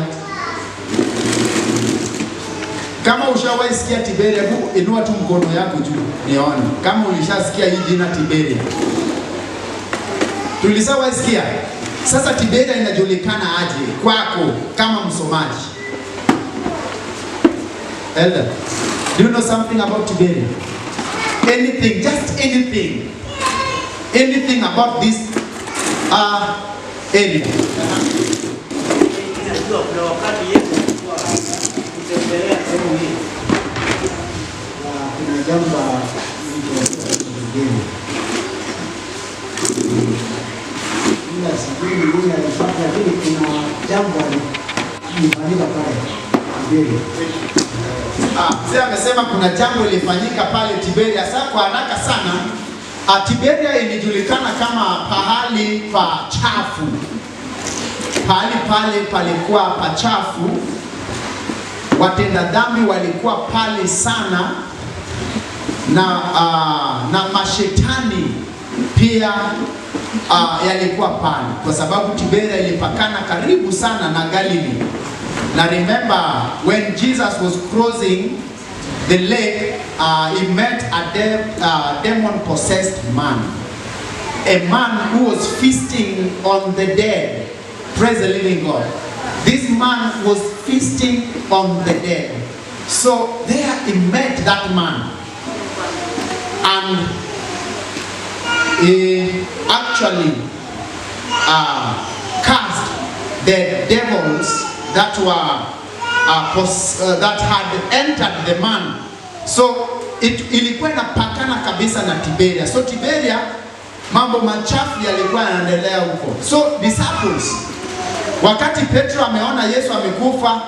Kama ushawahi sikia Tiberia, inua tu mkono yako juu nione kama ulishasikia hii jina Tiberia. Tulishawahi sikia. Sasa Tiberia inajulikana aje kwako kama msomaji? Elder, do you know something about Tiberia? Anything, just anything. Anything about this area. Kuna wakati Yesu alikuwa kutembelea sehemu hii. Kuna jambo lingine. Ila sijui nini alifanya, lakini kuna jambo lilifanyika pale Tiberia. Mzee amesema kuna jambo lilifanyika pale Tiberia. Sasa kwa haraka sana, Tiberia ilijulikana kama pahali pa chafu. Pahali pale palikuwa pachafu, watenda dhambi walikuwa pale sana, na mashetani pia yalikuwa pale, kwa sababu Tiberia ilipakana karibu sana na Galilee. Na remember when Jesus was crossing the lake, he met a demon-possessed man, a man who was feasting on the dead. Praise the living God. This man was feasting on the dead. So there he met that man, and he actually cast the devils that were that had entered the man. So ilikuwa inapakana kabisa na Tiberia. So Tiberia, mambo machafu yalikuwa yanaendelea huko. So disciples, wakati Petro ameona Yesu amekufa,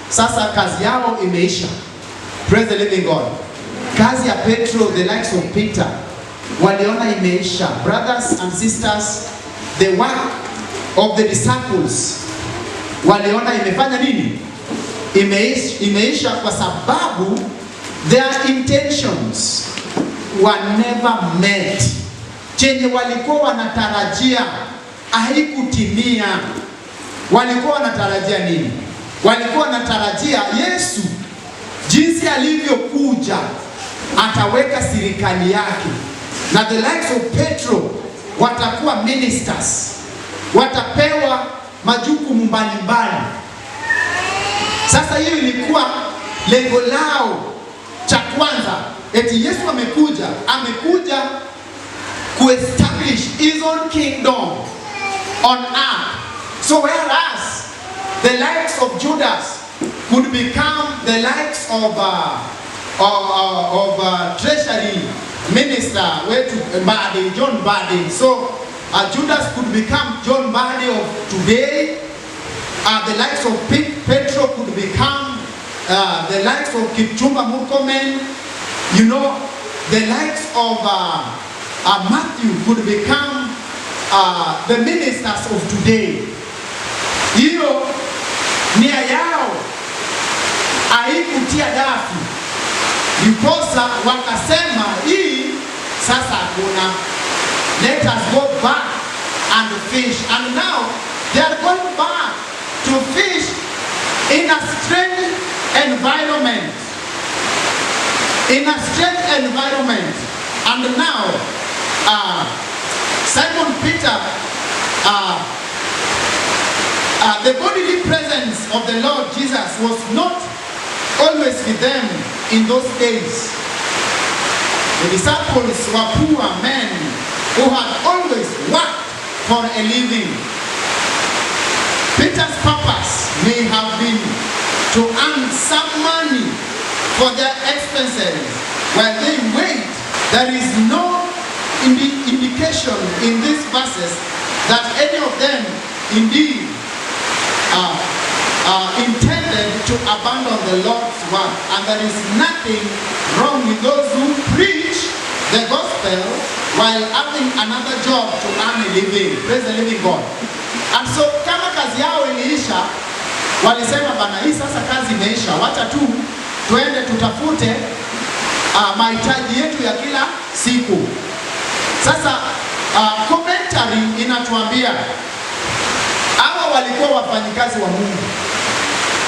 sasa kazi yao imeisha. Praise the living God. Kazi ya Petro, the likes of Peter, waliona imeisha. Brothers and sisters, the work of the disciples, waliona imefanya nini? Imeisha kwa sababu their intentions were never met. Chenye walikuwa wanatarajia haikutimia. Walikuwa wanatarajia nini? Walikuwa wanatarajia Yesu jinsi alivyokuja ataweka serikali yake, na the likes of Petro watakuwa ministers, watapewa majukumu mbalimbali. Sasa hiyo ilikuwa lengo lao cha kwanza, eti Yesu amekuja kuestablish his own kingdom on earth. So whereas the likes of Judas could become the likes of treasury minister, John Badi. So Judas could become John Badi of today. The likes of Petro could become the likes of Kipchumba Murkomen. You know, the likes of Matthew could become the ministers of today. Hiyo nia yao haikutia dafu, ndiposa wakasema hii sasa hakuna, let us go back and fish. And now they are going back to fish in a strange environment. And now Simon Peter, the bodily presence of the Lord Jesus was not always with them in those days. The disciples were poor men who had always worked for a living. Peter's purpose may have been to earn some money for their expenses while they wait. There is no indication in these verses that any of them indeed intended to abandon the Lord's work. And there is nothing wrong with those who preach the gospel while having another job to earn a living. Praise the living God. And so kama kazi yao iliisha, walisema bana, hii sasa kazi imeisha, wacha tu tuende tutafute mahitaji yetu ya kila siku. Sasa commentary inatuambia hawa walikuwa wafanyikazi wa Mungu,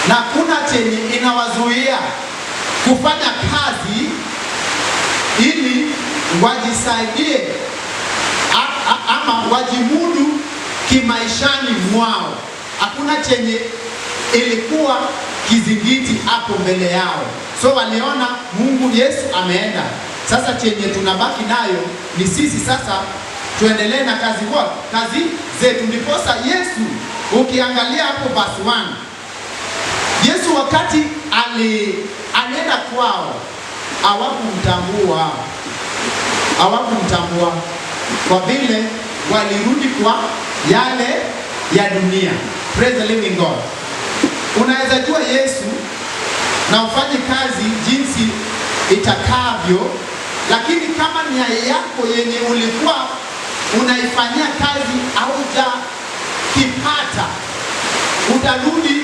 na kuna chenye inawazuia kufanya kazi ili wajisaidie ama wajimudu kimaishani mwao. Hakuna chenye ilikuwa kizingiti hapo mbele yao. So waliona Mungu Yesu ameenda, sasa chenye tunabaki nayo ni sisi sasa tuendelee na kazi zetu. zetu. Ndiposa Yesu ukiangalia hapo verse 1, Yesu wakati alienda kwao hawakumtambua kwa vile walirudi kwa yale ya dunia. Praise the living God. Unaweza jua Yesu na ufanye kazi jinsi itakavyo, lakini kama nia yako yenye ulikuwa unaifanyia kazi haujakipata, utarudi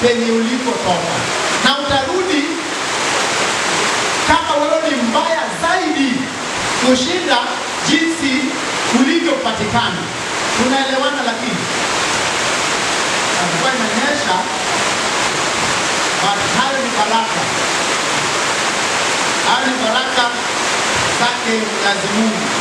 penye ulikotoka, na utarudi kama wewe ni mbaya zaidi kushinda jinsi ulivyopatikana. Tunaelewana? Lakini alikuwa inanyesha, hayo ni baraka, hayo ni baraka zake Mwenyezi Mungu.